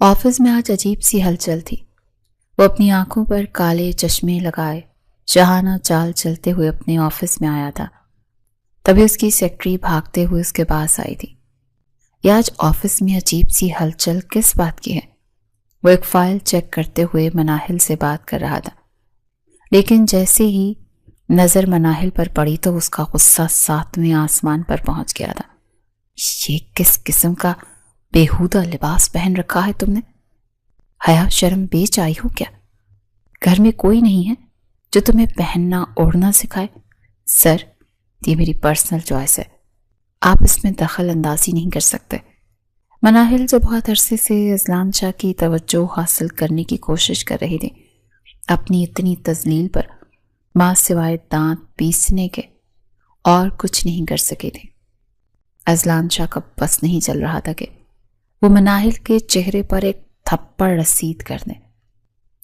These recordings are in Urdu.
آفس میں آج عجیب سی ہلچل تھی۔ وہ اپنی آنکھوں پر کالے چشمے لگائے شاہانہ چال چلتے ہوئے اپنے آفس میں آیا تھا۔ تبھی اس کی سیکرٹری بھاگتے ہوئے اس کے پاس آئی تھی۔ یہ آج آفس میں عجیب سی ہلچل کس بات کی ہے؟ وہ ایک فائل چیک کرتے ہوئے مناہل سے بات کر رہا تھا، لیکن جیسے ہی نظر مناہل پر پڑی تو اس کا غصہ 7ویں آسمان پر پہنچ گیا تھا۔ یہ کس قسم کا بیہودہ لباس پہن رکھا ہے تم نے؟ حیا شرم بیچ آئی ہو کیا؟ گھر میں کوئی نہیں ہے جو تمہیں پہننا اوڑھنا سکھائے؟ سر، یہ میری پرسنل چوائس ہے، آپ اس میں دخل اندازی نہیں کر سکتے۔ مناہل جو بہت عرصے سے اذلان شاہ کی توجہ حاصل کرنے کی کوشش کر رہی تھی، اپنی اتنی تذلیل پر ماں سوائے دانت پیسنے کے اور کچھ نہیں کر سکے تھے۔ اذلان شاہ کا بس نہیں چل رہا تھا کہ وہ مناہل کے چہرے پر ایک تھپڑ رسید کر دیں۔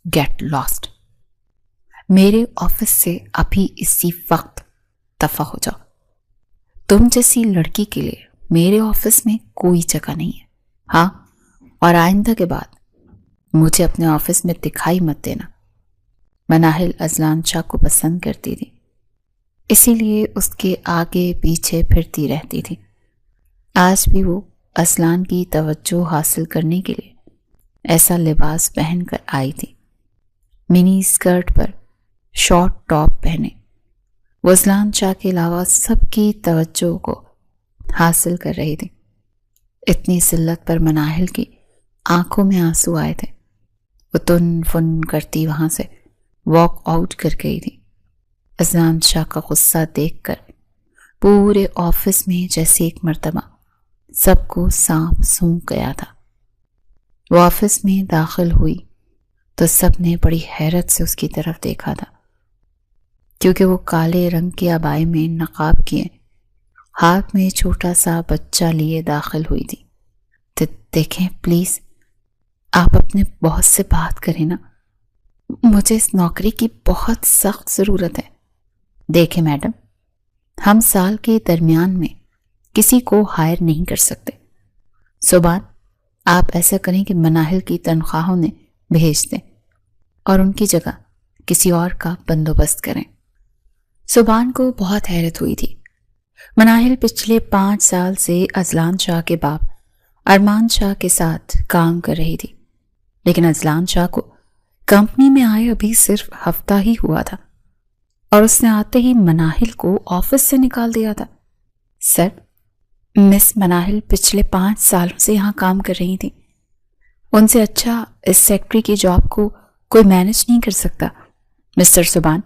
گیٹ لاسٹ، میرے آفس سے ابھی اسی وقت دفع ہو جاؤ۔ تم جیسی لڑکی کے لیے میرے آفس میں کوئی جگہ نہیں ہے۔ ہاں، اور آئندہ کے بعد مجھے اپنے آفس میں دکھائی مت دینا۔ مناہل اذلان شاہ کو پسند کرتی تھی، اسی لیے اس کے آگے پیچھے پھرتی رہتی تھی۔ آج بھی وہ اذلان کی توجہ حاصل کرنے کے لیے ایسا لباس پہن کر آئی تھی۔ منی اسکرٹ پر شارٹ ٹاپ پہنے وہ اذلان شاہ کے علاوہ سب کی توجہ کو حاصل کر رہی تھی۔ اتنی ذلت پر مناہل کی آنکھوں میں آنسو آئے تھے۔ وہ تن فن کرتی وہاں سے واک آؤٹ کر گئی تھی۔ اذلان شاہ کا غصہ دیکھ کر پورے آفس میں جیسے ایک مرتبہ سب کو سانپ سونگھ گیا تھا۔ وہ آفس میں داخل ہوئی تو سب نے بڑی حیرت سے اس کی طرف دیکھا تھا، کیونکہ وہ کالے رنگ کے عبائے میں نقاب کیے ہاتھ میں چھوٹا سا بچہ لیے داخل ہوئی تھی۔ دیکھیں پلیز، آپ اپنے باس سے بات کریں نا، مجھے اس نوکری کی بہت سخت ضرورت ہے۔ دیکھیں میڈم، ہم سال کے درمیان میں کسی کو ہائر نہیں کر سکتے۔ صبح آپ ایسا کریں کہ مناہل کی تنخواہوں نے بھیج دیں اور ان کی جگہ کسی اور کا بندوبست کریں۔ صبحان کو بہت حیرت ہوئی تھی۔ مناہل پچھلے 5 سال سے اذلان شاہ کے باپ ارمان شاہ کے ساتھ کام کر رہی تھی، لیکن اذلان شاہ کو کمپنی میں آئے ابھی صرف ہفتہ ہی ہوا تھا اور اس نے آتے ہی مناہل کو آفس سے نکال دیا تھا۔ سر، مس مناہل پچھلے 5 سالوں سے یہاں کام کر رہی تھی، ان سے اچھا اس سیکرٹری کی جاب کو کوئی مینج نہیں کر سکتا۔ مسٹر سبحان،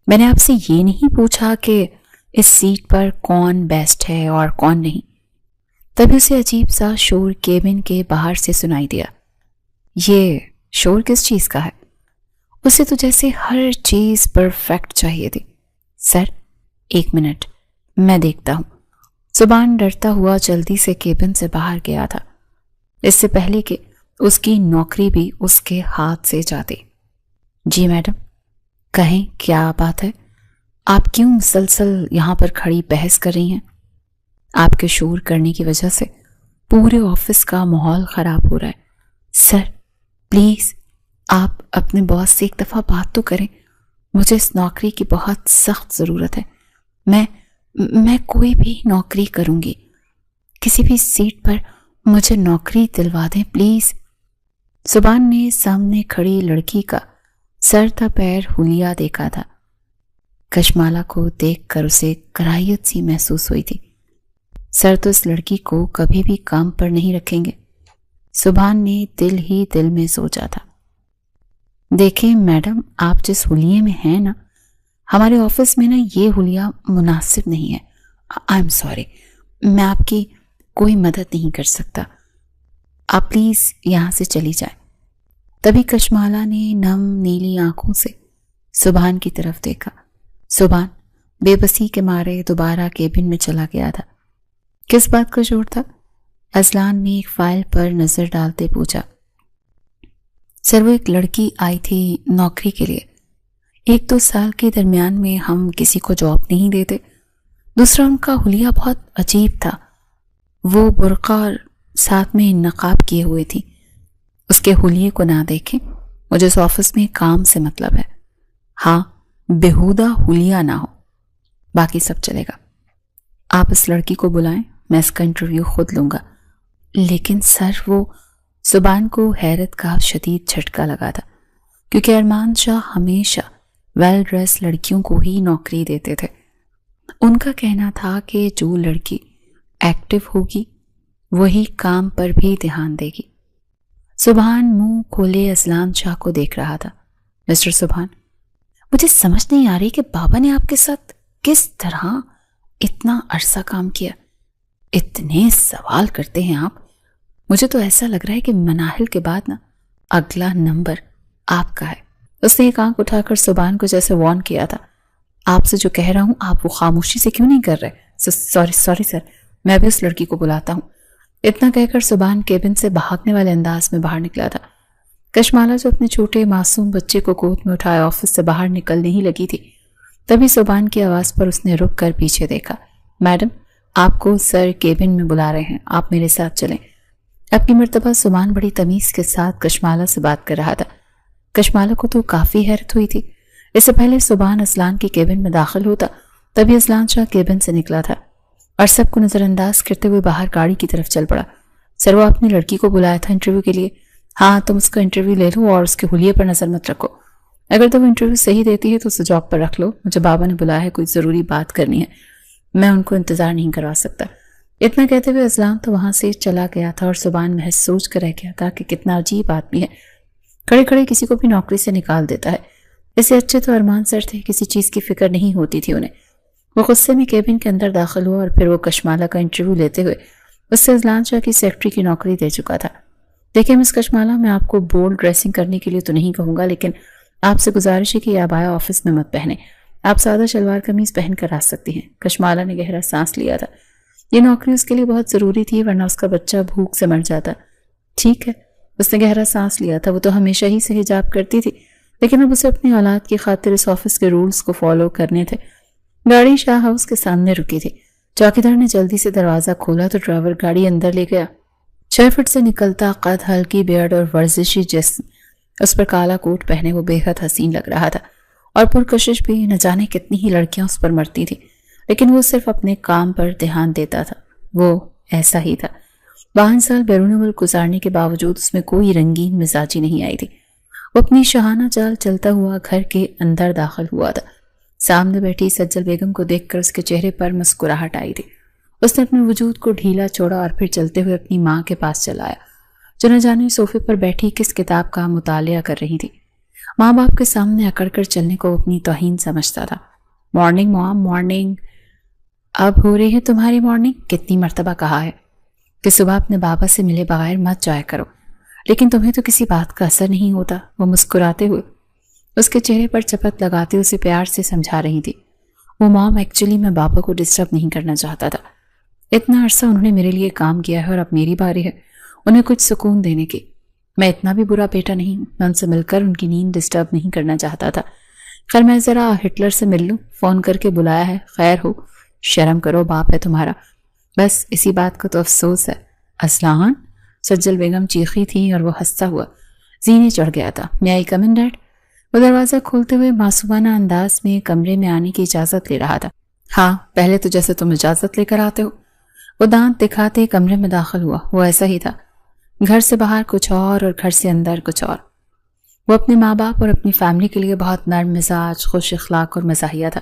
میں نے آپ سے یہ نہیں پوچھا کہ اس سیٹ پر کون بیسٹ ہے اور کون نہیں۔ تبھی اسے عجیب سا شور کیبن کے باہر سے سنائی دیا۔ یہ شور کس چیز کا ہے؟ اسے تو جیسے ہر چیز پرفیکٹ چاہیے تھی۔ سر، 1 منٹ، میں دیکھتا ہوں۔ سبحان ڈرتا ہوا جلدی سے کیبن سے باہر گیا تھا، اس سے پہلے کہ اس کی نوکری بھی اس کے ہاتھ سے جاتی۔ جی میڈم، کہیں کیا بات ہے؟ آپ کیوں مسلسل یہاں پر کھڑی بحث کر رہی ہیں؟ آپ کے شور کرنے کی وجہ سے پورے آفس کا ماحول خراب ہو رہا ہے۔ سر پلیز، آپ اپنے باس سے ایک دفعہ بات تو کریں، مجھے اس نوکری کی بہت سخت ضرورت ہے۔ میں کوئی بھی نوکری کروں گی، کسی بھی سیٹ پر مجھے نوکری دلوا دیں پلیز۔ سبحان نے سامنے کھڑی لڑکی کا سر تا پیر ہولیا دیکھا تھا۔ کشمالہ کو دیکھ کر اسے کراہیت سی محسوس ہوئی تھی۔ سر تو اس لڑکی کو کبھی بھی کام پر نہیں رکھیں گے، سبحان نے دل ہی دل میں سوچا تھا۔ دیکھیں میڈم، آپ جس حلیے میں ہیں نا، ہمارے آفس میں نا یہ حلیہ مناسب نہیں ہے۔ آئی ایم سوری، میں آپ کی کوئی مدد نہیں کر سکتا، آپ پلیز یہاں سے چلی جائیں۔ تبھی کشمالہ نے نم نیلی آنکھوں سے سبحان کی طرف دیکھا۔ سبحان بے بسی کے مارے دوبارہ کیبن میں چلا گیا تھا۔ کس بات کا شور تھا؟ اذلان نے ایک فائل پر نظر ڈالتے پوچھا۔ سر، وہ ایک لڑکی آئی تھی نوکری کے لیے، 1-2 سال کے درمیان میں ہم کسی کو جاب نہیں دیتے۔ دوسرا، ان کا حلیہ بہت عجیب تھا، وہ برقع اور ساتھ میں نقاب کیے ہوئے تھی۔ اس کے حلیے کو نہ دیکھیں، مجھے اس آفس میں کام سے مطلب ہے۔ ہاں، بےہودہ حلیہ نہ ہو، باقی سب چلے گا۔ آپ اس لڑکی کو بلائیں، میں اس کا انٹرویو خود لوں گا۔ لیکن سر، وہ زبان کو حیرت کا شدید جھٹکا لگا تھا، کیونکہ ارمان شاہ ہمیشہ ویل ڈریس لڑکیوں کو ہی نوکری دیتے تھے۔ ان کا کہنا تھا کہ جو لڑکی ایکٹیو ہوگی وہی کام پر بھی دھیان دے گی۔ سبحان منہ کھولے اذلان شاہ کو دیکھ رہا تھا۔ مسٹر سبحان، مجھے سمجھ نہیں آ رہی کہ بابا نے آپ کے ساتھ کس طرح اتنا عرصہ کام کیا۔ اتنے سوال کرتے ہیں آپ، مجھے تو ایسا لگ رہا ہے کہ مناہل کے بعد اگلا نمبر آپ کا ہے۔ اس نے ایک آنکھ اٹھا کر سبحان کو جیسے وارن کیا تھا، آپ سے جو کہہ رہا ہوں آپ وہ خاموشی سے کیوں نہیں کر رہے؟ سوری سر، میں بھی اس لڑکی کو بلاتا ہوں۔ اتنا کہہ کر سبحان کیبن سے بھاگنے والے انداز میں باہر نکلا تھا۔ کشمالہ جو اپنے چھوٹے معصوم بچے کو گود میں اٹھائے آفس سے باہر نکلنے ہی لگی تھی، تبھی سبحان کی آواز پر اس نے رک کر پیچھے دیکھا۔ میڈم، آپ کو سر کیبن میں بلا رہے ہیں، آپ میرے ساتھ چلیں۔ اپنی مرتبہ سبحان بڑی تمیز کے ساتھ کشمالہ سے بات کر رہا تھا۔ کشمالہ کو تو کافی حیرت ہوئی تھی۔ اس سے پہلے سبحان اذلان کے کیبن میں داخل ہوتا، تبھی اذلان شاہ کیبن سے نکلا تھا اور سب کو نظر انداز کرتے ہوئے باہر گاڑی کی طرف چل پڑا۔ سر، وہ اپنی لڑکی کو بلایا تھا انٹرویو کے لیے۔ ہاں، تم اس کا انٹرویو لے لو اور اس کے حلیے پر نظر مت رکھو۔ اگر تم انٹرویو صحیح دیتی ہے تو اسے جاب پر رکھ لو۔ مجھے بابا نے بلایا ہے، کوئی ضروری بات کرنی ہے، میں ان کو انتظار نہیں کروا سکتا۔ اتنا کہتے ہوئے اذلان تو وہاں سے چلا گیا تھا اور سبحان محض سوچ کر رہ گیا تھا کہ کتنا عجیب آدمی ہے، کھڑے کھڑے کسی کو بھی نوکری سے نکال دیتا ہے۔ اس سے اچھے تو ارمان سر تھے، کسی چیز کی فکر نہیں ہوتی تھی انہیں۔ وہ غصے میں کیبن کے اندر داخل ہوا اور پھر وہ کشمالہ کا انٹرویو لیتے ہوئے اس سے اذلان شاہ کی سیکرٹری کی نوکری دے چکا تھا۔ دیکھیں مس کشمالہ، میں آپ کو بولڈ ڈریسنگ کرنے کے لیے تو نہیں کہوں گا، لیکن آپ سے گزارش ہے کہ آپ آیا آفس میں مت پہنے، آپ سادہ شلوار قمیض پہن کر آ سکتی ہیں۔ کشمالہ نے گہرا سانس لیا تھا۔ یہ نوکری اس کے لیے بہت ضروری تھی، ورنہ اس کا بچہ بھوک سے مر جاتا۔ ٹھیک ہے، اس نے گہرا سانس لیا تھا۔ وہ تو ہمیشہ ہی سے حجاب کرتی تھی، لیکن اب اسے اپنی اولاد کی خاطر اس آفس کے رولز کو فالو کرنے تھے۔ گاڑی شاہ ہاؤس کے سامنے رکی تھی۔ چوکیدار نے جلدی سے دروازہ کھولا تو ڈرائیور گاڑی اندر لے گیا۔ 6 فٹ سے نکلتا قد، ہلکی بیئرڈ اور ورزشی جسم، اس پر کالا کوٹ پہنے وہ بے حد حسین لگ رہا تھا، اور پرکشش بھی۔ نہ جانے کتنی ہی لڑکیاں اس پر مرتی تھی، لیکن وہ صرف اپنے کام پر دھیان دیتا تھا۔ وہ ایسا ہی تھا۔ 52 سال بیرون ملک گزارنے کے باوجود اس میں کوئی رنگین مزاجی نہیں آئی تھی۔ وہ اپنی شاہانہ چال چلتا ہوا گھر کے اندر داخل ہوا تھا۔ سامنے بیٹھی سجل بیگم کو دیکھ کر اس کے چہرے پر مسکراہٹ آئی تھی۔ اس نے اپنے وجود کو ڈھیلا چھوڑا اور پھر چلتے ہوئے اپنی ماں کے پاس چلا آیا، جو نہ جانے صوفے پر بیٹھی کس کتاب کا مطالعہ کر رہی تھی۔ ماں باپ کے سامنے اکڑ کر چلنے کو اپنی توہین سمجھتا تھا۔ مارننگ مام، مارننگ۔ اب ہو رہی ہے تمہاری مارننگ؟ کتنی مرتبہ کہا ہے کہ صبح اپنے بابا سے ملے بغیر مت جایا کرو، لیکن تمہیں تو کسی بات کا اثر نہیں ہوتا۔ وہ مسکراتے ہوئے اس کے چہرے پر چپت لگاتے اسے پیار سے سمجھا رہی تھی۔ وہ مام، ایکچولی میں بابا کو ڈسٹرب نہیں کرنا چاہتا تھا۔ اتنا عرصہ انہوں نے میرے لیے کام کیا ہے اور اب میری باری ہے انہیں کچھ سکون دینے کی۔ میں اتنا بھی برا بیٹا نہیں ہوں، میں ان سے مل کر ان کی نیند ڈسٹرب نہیں کرنا چاہتا تھا۔ خیر، میں ذرا ہٹلر سے مل لوں، فون کر کے بلایا ہے، خیر ہو، شرم کرو، باپ ہے تمہارا، بس اسی بات کو تو افسوس ہے۔ اذلان، سجل بیگم چیخی تھی اور وہ ہنستا ہوا زینے چڑھ گیا تھا۔ میں آئی کم ان ڈیڈ؟ وہ دروازہ کھولتے ہوئے معصومانہ انداز میں کمرے میں آنے کی اجازت لے رہا تھا۔ ہاں، پہلے تو جیسے تم اجازت لے کر آتے ہو۔ وہ دانت دکھاتے کمرے میں داخل ہوا۔ وہ ایسا ہی تھا، گھر سے باہر کچھ اور گھر سے اندر کچھ اور۔ وہ اپنے ماں باپ اور اپنی فیملی کے لیے بہت نرم مزاج، خوش اخلاق اور مزاحیہ تھا،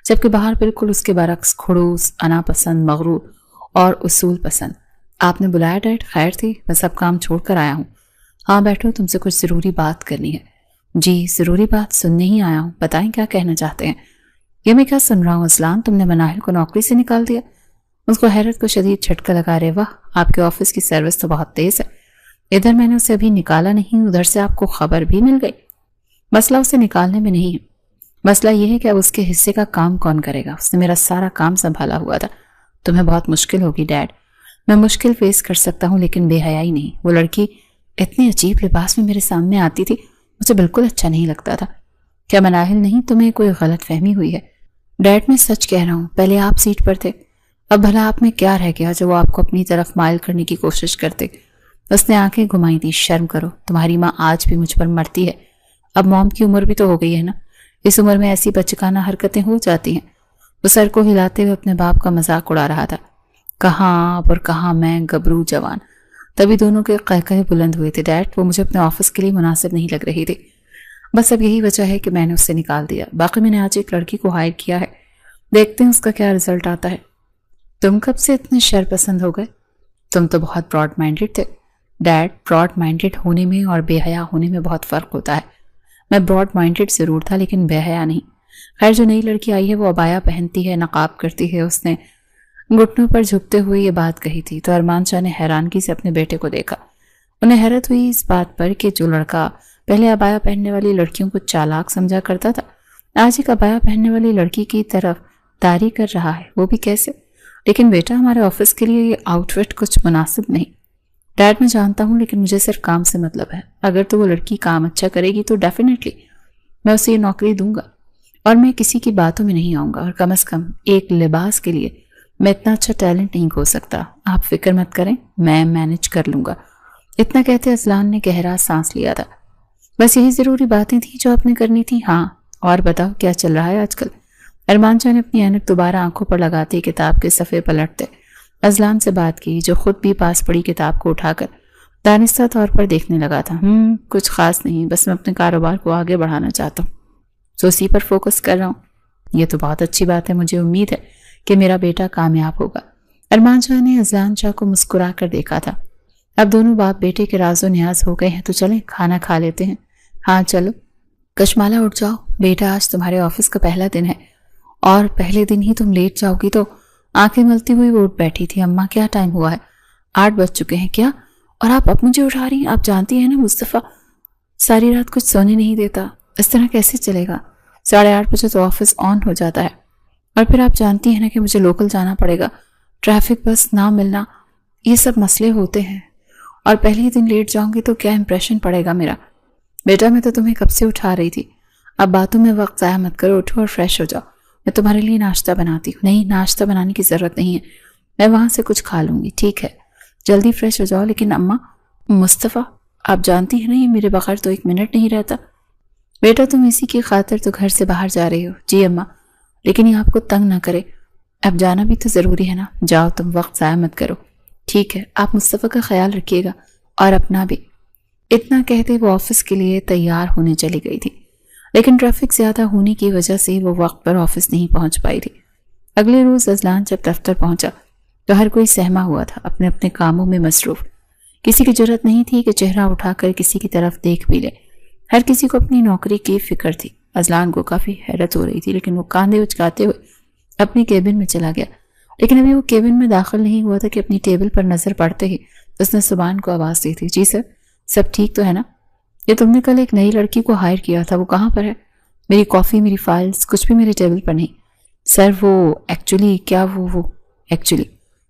جبکہ باہر بالکل اس کے برعکس کھڑوس، انا پسند، مغرور اور اصول پسند۔ آپ نے بلایا ڈیڈ؟ خیر تھی؟ میں سب کام چھوڑ کر آیا ہوں۔ ہاں بیٹھو، تم سے کچھ ضروری بات کرنی ہے۔ جی، ضروری بات سننے ہی آیا ہوں، بتائیں کیا کہنا چاہتے ہیں؟ یہ میں کیا سن رہا ہوں اذلان، تم نے مناہل کو نوکری سے نکال دیا؟ اس کو حیرت کو شدید جھٹکا لگا رہے، واہ، آپ کے آفس کی سروس تو بہت تیز ہے۔ ادھر میں نے اسے ابھی نکالا نہیں، ادھر سے آپ کو خبر بھی مل گئی۔ مسئلہ اسے نکالنے میں نہیں ہے، مسئلہ یہ ہے کہ اب اس کے حصے کا کام کون کرے گا؟ اس نے میرا سارا کام سنبھالا ہوا تھا۔ تمہیں بہت مشکل ہوگی ڈیڈ۔ میں مشکل فیس کر سکتا ہوں لیکن بے حیائی نہیں۔ وہ لڑکی اتنے عجیب لباس میں میرے سامنے آتی تھی، مجھے بالکل اچھا نہیں لگتا تھا۔ کیا مناہل نہیں؟ تمہیں کوئی غلط فہمی ہوئی ہے؟ ڈیڈ، میں سچ کہہ رہا ہوں، پہلے آپ سیٹ پر تھے، اب بھلا آپ میں کیا رہ گیا جو وہ آپ کو اپنی طرف مائل کرنے کی کوشش کرتے؟ اس نے آنکھیں گھمائی دی. شرم کرو, تمہاری ماں آج بھی مجھ پر مرتی ہے. اب موم کی عمر بھی تو ہو گئی ہے نا, اس عمر میں ایسی بچکانہ حرکتیں ہو جاتی ہیں. وہ سر کو ہلاتے ہوئے اپنے باپ کا مذاق اڑا رہا تھا. کہاں آپ اور کہاں میں, گبرو جوان. تبھی دونوں کے قہقہے بلند ہوئے تھے. ڈیڈ, وہ مجھے اپنے آفس کے لیے مناسب نہیں لگ رہی تھی. بس اب یہی وجہ ہے کہ میں نے اس سے نکال دیا. باقی میں نے آج ایک لڑکی کو ہائر کیا ہے, دیکھتے ہیں اس کا کیا رزلٹ آتا ہے. تم کب سے اتنے شر پسند ہو گئے؟ تم تو بہت براڈ مائنڈڈ تھے. ڈیڈ, براڈ مائنڈڈ ہونے میں اور بے حیا ہونے میں بہت فرق ہوتا ہے. میں براڈ مائنڈڈ ضرور تھا لیکن بے حیا نہیں. خیر, جو نئی لڑکی آئی ہے وہ عبایا پہنتی ہے, نقاب کرتی ہے. اس نے گھٹنوں پر جھکتے ہوئے یہ بات کہی تھی تو ارمان شاہ نے حیرانگی سے اپنے بیٹے کو دیکھا. انہیں حیرت ہوئی اس بات پر کہ جو لڑکا پہلے عبایا پہننے والی لڑکیوں کو چالاک سمجھا کرتا تھا, آج ایک عبایا پہننے والی لڑکی کی طرف داری کر رہا ہے, وہ بھی کیسے؟ لیکن بیٹا, ہمارے آفس کے لیے یہ آؤٹ فٹ کچھ مناسب نہیں. ڈیڈ, میں جانتا ہوں لیکن مجھے صرف کام سے مطلب ہے. اگر تو وہ لڑکی کام اچھا کرے گی تو ڈیفینیٹلی میں اسے یہ نوکری دوں گا اور میں کسی کی باتوں میں نہیں آؤں گا. اور کم از کم ایک لباس کے لیے میں اتنا اچھا ٹیلنٹ نہیں کھو سکتا. آپ فکر مت کریں, میں مینج کر لوں گا. اتنا کہتے اذلان نے گہرا سانس لیا تھا. بس یہی ضروری باتیں تھیں جو آپ نے کرنی تھی. ہاں, اور بتاؤ کیا چل رہا ہے آج کل؟ ارمان شاہ نے اپنی اینک دوبارہ آنکھوں پر لگاتے کتاب کے صفحے پلٹتے اذلان سے بات کی, جو خود بھی پاس پڑی کتاب کو اٹھا کر دانستہ طور پر دیکھنے لگا تھا. کچھ خاص نہیں, بس میں اپنے کاروبار کو آگے بڑھانا چاہتا ہوں, تو اسی پر فوکس کر رہا ہوں. یہ تو بہت اچھی بات ہے, مجھے امید ہے کہ میرا بیٹا کامیاب ہوگا. ارمان شاہ نے اذلان شاہ کو مسکرا کر دیکھا تھا. اب دونوں باپ بیٹے کے راز و نیاز ہو گئے ہیں تو چلیں کھانا کھا لیتے ہیں. ہاں چلو. کشمالہ, اٹھ جاؤ بیٹا, آج تمہارے آفس کا پہلا دن ہے اور پہلے دن ہی تم لیٹ جاؤ گی تو. آنکھیں ملتی ہوئی وہ اٹھ بیٹھی تھی. اماں, کیا ٹائم ہوا ہے؟ 8 بج چکے ہیں. کیا؟ اور آپ اب مجھے اٹھا رہی ہیں؟ آپ جانتی ہیں نا مصطفیٰ ساری رات کچھ سونے نہیں دیتا. اس طرح کیسے چلے گا؟ 8:30 بجے تو آفس آن ہو جاتا ہے, اور پھر آپ جانتی ہیں نا کہ مجھے لوکل جانا پڑے گا. ٹریفک بس نہ ملنا, یہ سب مسئلے ہوتے ہیں, اور پہلے ہی دن لیٹ جاؤں گی تو کیا امپریشن پڑے گا میرا. بیٹا, میں تو تمہیں کب سے اٹھا رہی تھی. اب باتوں میں وقت ضائع مت کرو, اٹھو اور فریش ہو جاؤ. میں تمہارے لیے ناشتہ بناتی ہوں. نہیں, ناشتہ بنانے کی ضرورت نہیں ہے, میں وہاں سے کچھ کھا لوں گی. ٹھیک ہے, جلدی فریش ہو جاؤ. لیکن اماں, مصطفیٰ, آپ جانتی ہیں نا یہ میرے بغیر تو 1 منٹ نہیں رہتا. بیٹا, تم اسی کی خاطر تو گھر سے باہر جا رہی ہو. جی اماں, لیکن یہ آپ کو تنگ نہ کرے. اب جانا بھی تو ضروری ہے نا. جاؤ, تم وقت ضائع مت کرو. ٹھیک ہے, آپ مصطفیٰ کا خیال رکھیے گا اور اپنا بھی. اتنا کہتے وہ آفس کے لیے تیار ہونے چلی گئی تھی, لیکن ٹریفک زیادہ ہونے کی وجہ سے وہ وقت پر آفس نہیں پہنچ پائی تھی. اگلے روز اذلان جب دفتر پہنچا تو ہر کوئی سہما ہوا تھا, اپنے اپنے کاموں میں مصروف. کسی کی جرت نہیں تھی کہ چہرہ اٹھا کر کسی کی طرف دیکھ بھی لے. ہر کسی کو اپنی نوکری کی فکر تھی. اذلان کو کافی حیرت ہو رہی تھی, لیکن وہ کاندھے اچکاتے ہوئے اپنی کیبن میں چلا گیا. لیکن ابھی وہ کیبن میں داخل نہیں ہوا تھا کہ اپنی ٹیبل پر نظر پڑتے ہی اس نے سبحان کو آواز دی تھی. جی سر, سب ٹھیک تو ہے نا؟ یہ تم نے کل ایک نئی لڑکی کو ہائر کیا تھا, وہ کہاں پر ہے؟ میری کافی, میری فائلز, کچھ بھی میری ٹیبل پر نہیں. سر وہ ایکچولی کیا وہ ایکچولی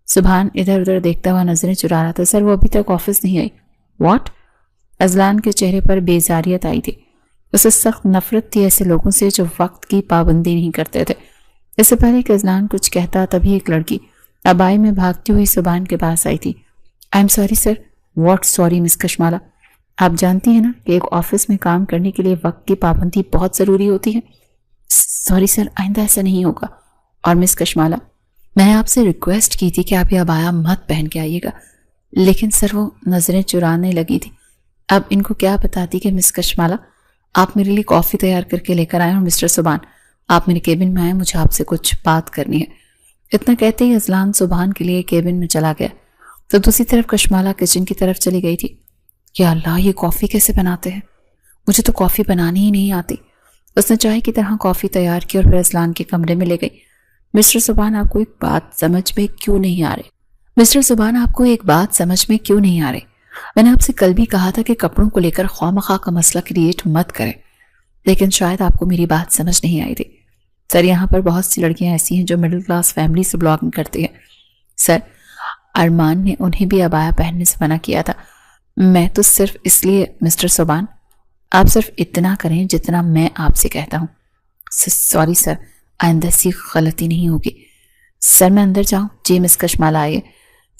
سبحان ادھر ادھر دیکھتا ہوا نظریں چرا رہا تھا. سر وہ ابھی تک آفس نہیں آئی. واٹ؟ اذلان کے چہرے پر بیزاریت آئی تھی. اسے سخت نفرت تھی ایسے لوگوں سے جو وقت کی پابندی نہیں کرتے تھے. اس سے پہلے کہ اذلان کچھ کہتا تبھی ایک لڑکی ابائی میں بھاگتی ہوئی سبحان کے پاس آئی تھی. I am sorry sir. What sorry Miss Kashmala? آپ جانتی ہیں نا کہ ایک آفس میں کام کرنے کے لیے وقت کی پابندی بہت ضروری ہوتی ہے. سوری سر, آئندہ ایسا نہیں ہوگا. اور مس کشمالہ, میں آپ سے ریکویسٹ کی تھی کہ آپ یہ عبایا مت پہن کے آئیے گا, لیکن سر وہ نظریں چرانے لگی تھی. اب ان کو کیا بتاتی کہ مس کشمالہ آپ میرے لیے کافی تیار کر کے لے کر آئے, اور مسٹر سبحان آپ میرے کیبن میں آئے, مجھے آپ سے کچھ بات کرنی ہے. اتنا کہتے ہی اذلان سبحان کے لیے کیبن میں چلا گیا تو دوسری طرف کشمالہ کچن کی طرف چلی گئی تھی. یا اللہ, یہ کافی کیسے بناتے ہیں؟ مجھے تو کافی بنانی ہی نہیں آتی. اس نے چائے کی طرح کافی تیار کی اور پھر اذلان کے کمرے میں لے گئی. مسٹر سبحان, آپ کو ایک بات سمجھ میں کیوں نہیں آ رہے؟ مسٹر سبحان, آپ کو ایک بات سمجھ میں کیوں نہیں آ رہے؟ میں نے آپ سے کل بھی کہا تھا کہ کپڑوں کو لے کر خواہ مخواہ کا مسئلہ کریٹ مت کریں, لیکن شاید آپ کو میری بات سمجھ نہیں آئی تھی. سر, یہاں پر بہت سی لڑکیاں ایسی ہیں جو مڈل کلاس فیملی سے بلانگ کرتی ہیں. سر, ارمان نے انہیں بھی عبایا پہننے سے منع کیا تھا. میں تو صرف اس لیے. مسٹر سبحان, آپ صرف اتنا کریں جتنا میں آپ سے کہتا ہوں. سوری سر, آئندہ سے غلطی نہیں ہوگی. سر میں اندر جاؤں؟ جی مس کشمالہ آئیے.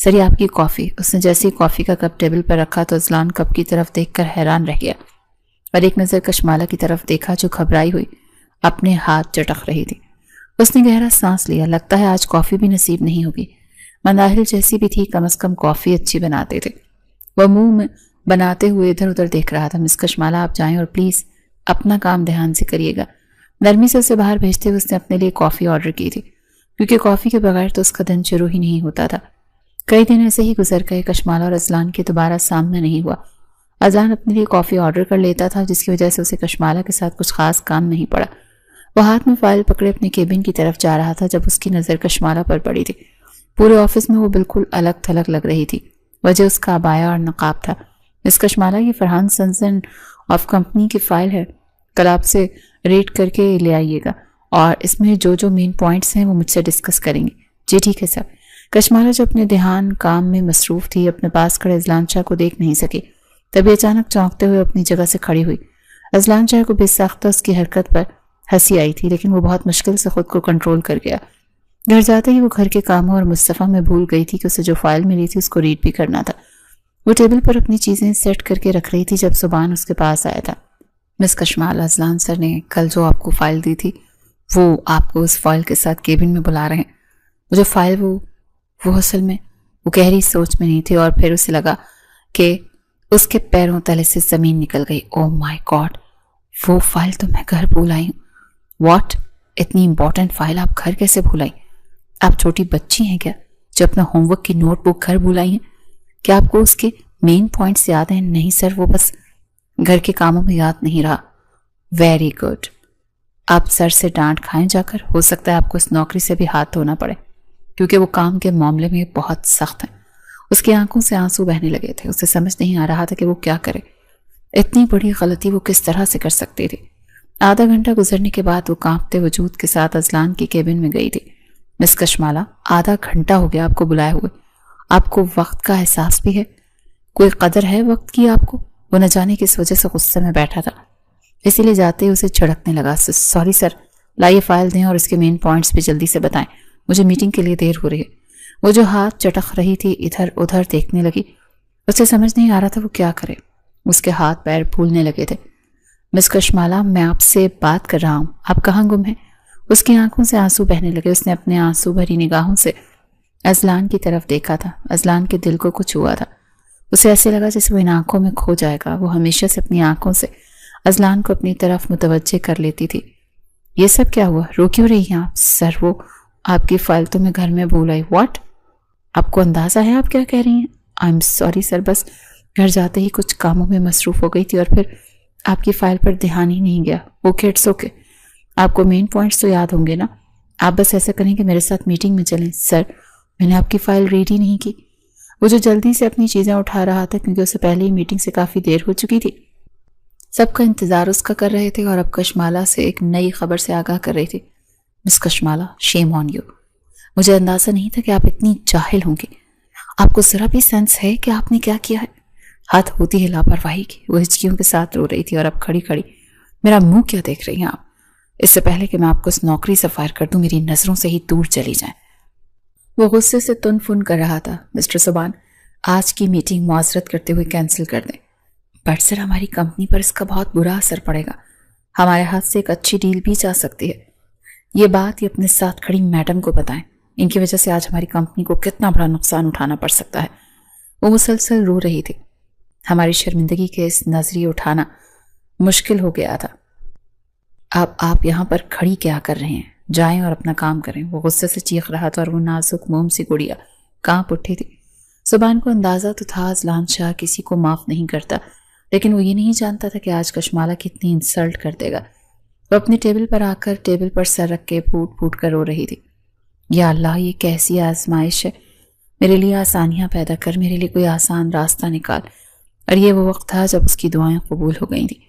سر یہ آپ کی کافی۔ اس نے جیسے ہی کافی کا کپ ٹیبل پر رکھا تو اذلان کپ کی طرف دیکھ کر حیران رہ گیا اور ایک نظر کشمالہ کی طرف دیکھا جو گھبرائی ہوئی اپنے ہاتھ چٹک رہی تھی۔ اس نے گہرا سانس لیا، لگتا ہے آج کافی بھی نصیب نہیں ہوگی۔ منداحل جیسی بھی تھی کم از کم کافی اچھی بناتے تھے۔ وہ منہ میں بناتے ہوئے ادھر ادھر دیکھ رہا تھا۔ مس کشمالہ آپ جائیں اور پلیز اپنا کام دھیان سے کریے گا۔ نرمی سے اسے باہر بھیجتے ہوئے اس نے اپنے لیے کافی آرڈر کی تھی، کیونکہ کافی کے بغیر تو اس کا دن شروع ہی نہیں ہوتا تھا۔ کئی دن ایسے ہی گزر گئے، کشمالہ اور اذلان کے دوبارہ سامنا نہیں ہوا۔ اذلان اپنے لیے کافی آرڈر کر لیتا تھا، جس کی وجہ سے اسے کشمالہ کے ساتھ کچھ خاص کام نہیں پڑا۔ وہ ہاتھ میں فائل پکڑے اپنے کیبن کی طرف جا رہا تھا جب اس کی نظر کشمالہ پر پڑی تھی۔ پورے آفس میں وہ بالکل الگ تھلگ لگ رہی تھی۔ وجہ اس کا عبایا اور نقاب تھا۔ مس کشمالہ یہ فرحان سنسن آف کمپنی کی فائل ہے، کل آپ سے ریڈ کر کے لے آئیے گا اور اس میں جو مین پوائنٹس ہیں وہ مجھ سے ڈسکس کریں گے۔ جی ٹھیک ہے سر۔ کشمالہ جو اپنے دھیان کام میں مصروف تھی اپنے پاس کھڑے اذلان شاہ کو دیکھ نہیں سکی، تبھی اچانک چونکتے ہوئے اپنی جگہ سے کھڑی ہوئی۔ اذلان شاہ کو بے ساختہ اس کی حرکت پر ہنسی آئی تھی، لیکن وہ بہت مشکل سے خود کو کنٹرول کر گیا۔ گھر جاتے ہی وہ گھر کے کاموں اور مصطفیٰ میں بھول گئی تھی کہ اسے جو فائل ملی تھی اس کو ریڈ بھی کرنا تھا۔ وہ ٹیبل پر اپنی چیزیں سیٹ کر کے رکھ رہی تھی جب سبحان اس کے پاس آیا تھا۔ مس کشمالہ، اذلان سر نے کل جو آپ کو فائل دی تھی وہ آپ کو اس فائل کے ساتھ کیبن میں بلا رہے ہیں۔ وہ جو فائل وہ اصل میں وہ گہری سوچ میں نہیں تھی اور پھر اسے لگا کہ اس کے پیروں تلے سے زمین نکل گئی۔ او مائی گاڈ، وہ فائل تو میں گھر بھول آئی ہوں۔ واٹ؟ اتنی امپورٹنٹ فائل آپ گھر کیسے بھول آئی؟ آپ چھوٹی بچی ہیں کیا جو اپنا ہوم ورک کی نوٹ بک گھر بھول آئی ہیں؟ کیا آپ کو اس کے مین پوائنٹس یاد ہیں؟ نہیں سر، وہ بس گھر کے کاموں میں یاد نہیں رہا۔ ویری گڈ، آپ سر سے ڈانٹ کھائیں جا کر۔ ہو سکتا ہے آپ کو اس نوکری سے بھی ہاتھ دھونا پڑے، کیونکہ وہ کام کے معاملے میں بہت سخت ہیں۔ اس کی آنکھوں سے آنسو بہنے لگے تھے۔ اسے سمجھ نہیں آ رہا تھا کہ وہ کیا کرے۔ اتنی بڑی غلطی وہ کس طرح سے کر سکتی تھی۔ آدھا گھنٹہ گزرنے کے بعد وہ کانپتے وجود کے ساتھ اذلان کی کیبن میں گئی تھی۔ مس کشمالہ، آدھا گھنٹہ ہو گیا آپ کو بلائے ہوئے، آپ کو وقت کا احساس بھی ہے؟ کوئی قدر ہے وقت کی آپ کو؟ وہ نہ جانے کس وجہ سے غصے میں بیٹھا تھا، اسی لیے جاتے ہی اسے چھڑکنے لگا۔ سوری سر، لائیے فائل دیں اور اس کے مین پوائنٹس بھی جلدی سے بتائیں، مجھے میٹنگ کے لیے دیر ہو رہی ہے۔ وہ جو ہاتھ چٹک رہی تھی ادھر ادھر دیکھنے لگی۔ اسے سمجھ نہیں آ رہا تھا وہ کیا کرے۔ اس کے ہاتھ پیر پھولنے لگے تھے۔ مس کشمالہ، میں آپ سے بات کر رہا ہوں، آپ کہاں گم ہیں؟ اس کی آنکھوں سے آنسو بہنے لگے۔ اس نے اپنے آنسو بھری نگاہوں سے اذلان کی طرف دیکھا تھا۔ اذلان کے دل کو کچھ ہوا تھا۔ اسے ایسے لگا جیسے وہ ان آنکھوں میں کھو جائے گا۔ وہ ہمیشہ سے اپنی آنکھوں سے اذلان کو اپنی طرف متوجہ کر لیتی تھی۔ یہ سب کیا ہوا؟ رو کیوں رہی ہیں آپ؟ سر، وہ آپ کی فائل تو میں گھر میں بھول آئی۔ واٹ؟ آپ کو اندازہ ہے آپ کیا کہہ رہی ہیں؟ آئی ایم سوری سر، بس گھر جاتے ہی کچھ کاموں میں مصروف ہو گئی تھی اور پھر آپ کی فائل پر دھیان ہی نہیں گیا۔ Okay, it's okay. آپ کو مین پوائنٹس تو یاد ہوں گے نا؟ آپ بس ایسا کریں کہ میرے ساتھ میٹنگ میں چلیں۔ سر، میں نے آپ کی فائل ریڈ ہی نہیں کی۔ وہ جو جلدی سے اپنی چیزیں اٹھا رہا تھا کیونکہ اسے پہلے ہی میٹنگ سے کافی دیر ہو چکی تھی۔ سب کا انتظار اس کا کر رہے تھے اور اب کشمالہ سے ایک نئی خبر سے آگاہ کر رہی تھی۔ مس کشمالہ، شیم آن یو، مجھے اندازہ نہیں تھا کہ آپ اتنی جاہل ہوں گی۔ آپ کو ذرا بھی سینس ہے کہ آپ نے کیا کیا ہے؟ حد ہوتی ہے لاپرواہی کی۔ وہ ہچکیوں کے ساتھ رو رہی تھی اور اب کھڑی کھڑی، میرا منہ کیا دیکھ رہی ہیں آپ؟ اس سے پہلے کہ میں آپ کو اس نوکری سے فائر کر دوں، میری نظروں سے ہی دور چلی جائیں۔ وہ غصے سے تن فن کر رہا تھا۔ مسٹر سبحان، آج کی میٹنگ معذرت کرتے ہوئے کینسل کر دیں۔ بٹ سر، ہماری کمپنی پر اس کا بہت برا اثر پڑے گا، ہمارے ہاتھ سے ایک اچھی ڈیل بھی جا سکتی ہے۔ یہ بات یہ اپنے ساتھ کھڑی میڈم کو بتائیں، ان کی وجہ سے آج ہماری کمپنی کو کتنا بڑا نقصان اٹھانا پڑ سکتا ہے۔ وہ مسلسل رو رہی تھی۔ ہماری شرمندگی کے اس نظریے اٹھانا مشکل ہو گیا تھا۔ اب آپ یہاں پر کھڑی کیا کر رہے ہیں؟ جائیں اور اپنا کام کریں۔ وہ غصے سے چیخ رہا تھا اور وہ نازک موم سی گڑیا کانپ اٹھی تھی۔ زبان کو اندازہ تو تھا اذلان شاہ کسی کو معاف نہیں کرتا، لیکن وہ یہ نہیں جانتا تھا کہ آج کشمالہ کتنی انسلٹ کر دے گا۔ وہ اپنے ٹیبل پر آ کر ٹیبل پر سر رکھ کے پھوٹ پھوٹ کر رو رہی تھی۔ یا اللہ، یہ کیسی آزمائش ہے؟ میرے لیے آسانیاں پیدا کر، میرے لیے کوئی آسان راستہ نکال۔ اور یہ وہ وقت تھا جب اس کی دعائیں قبول ہو گئی تھیں۔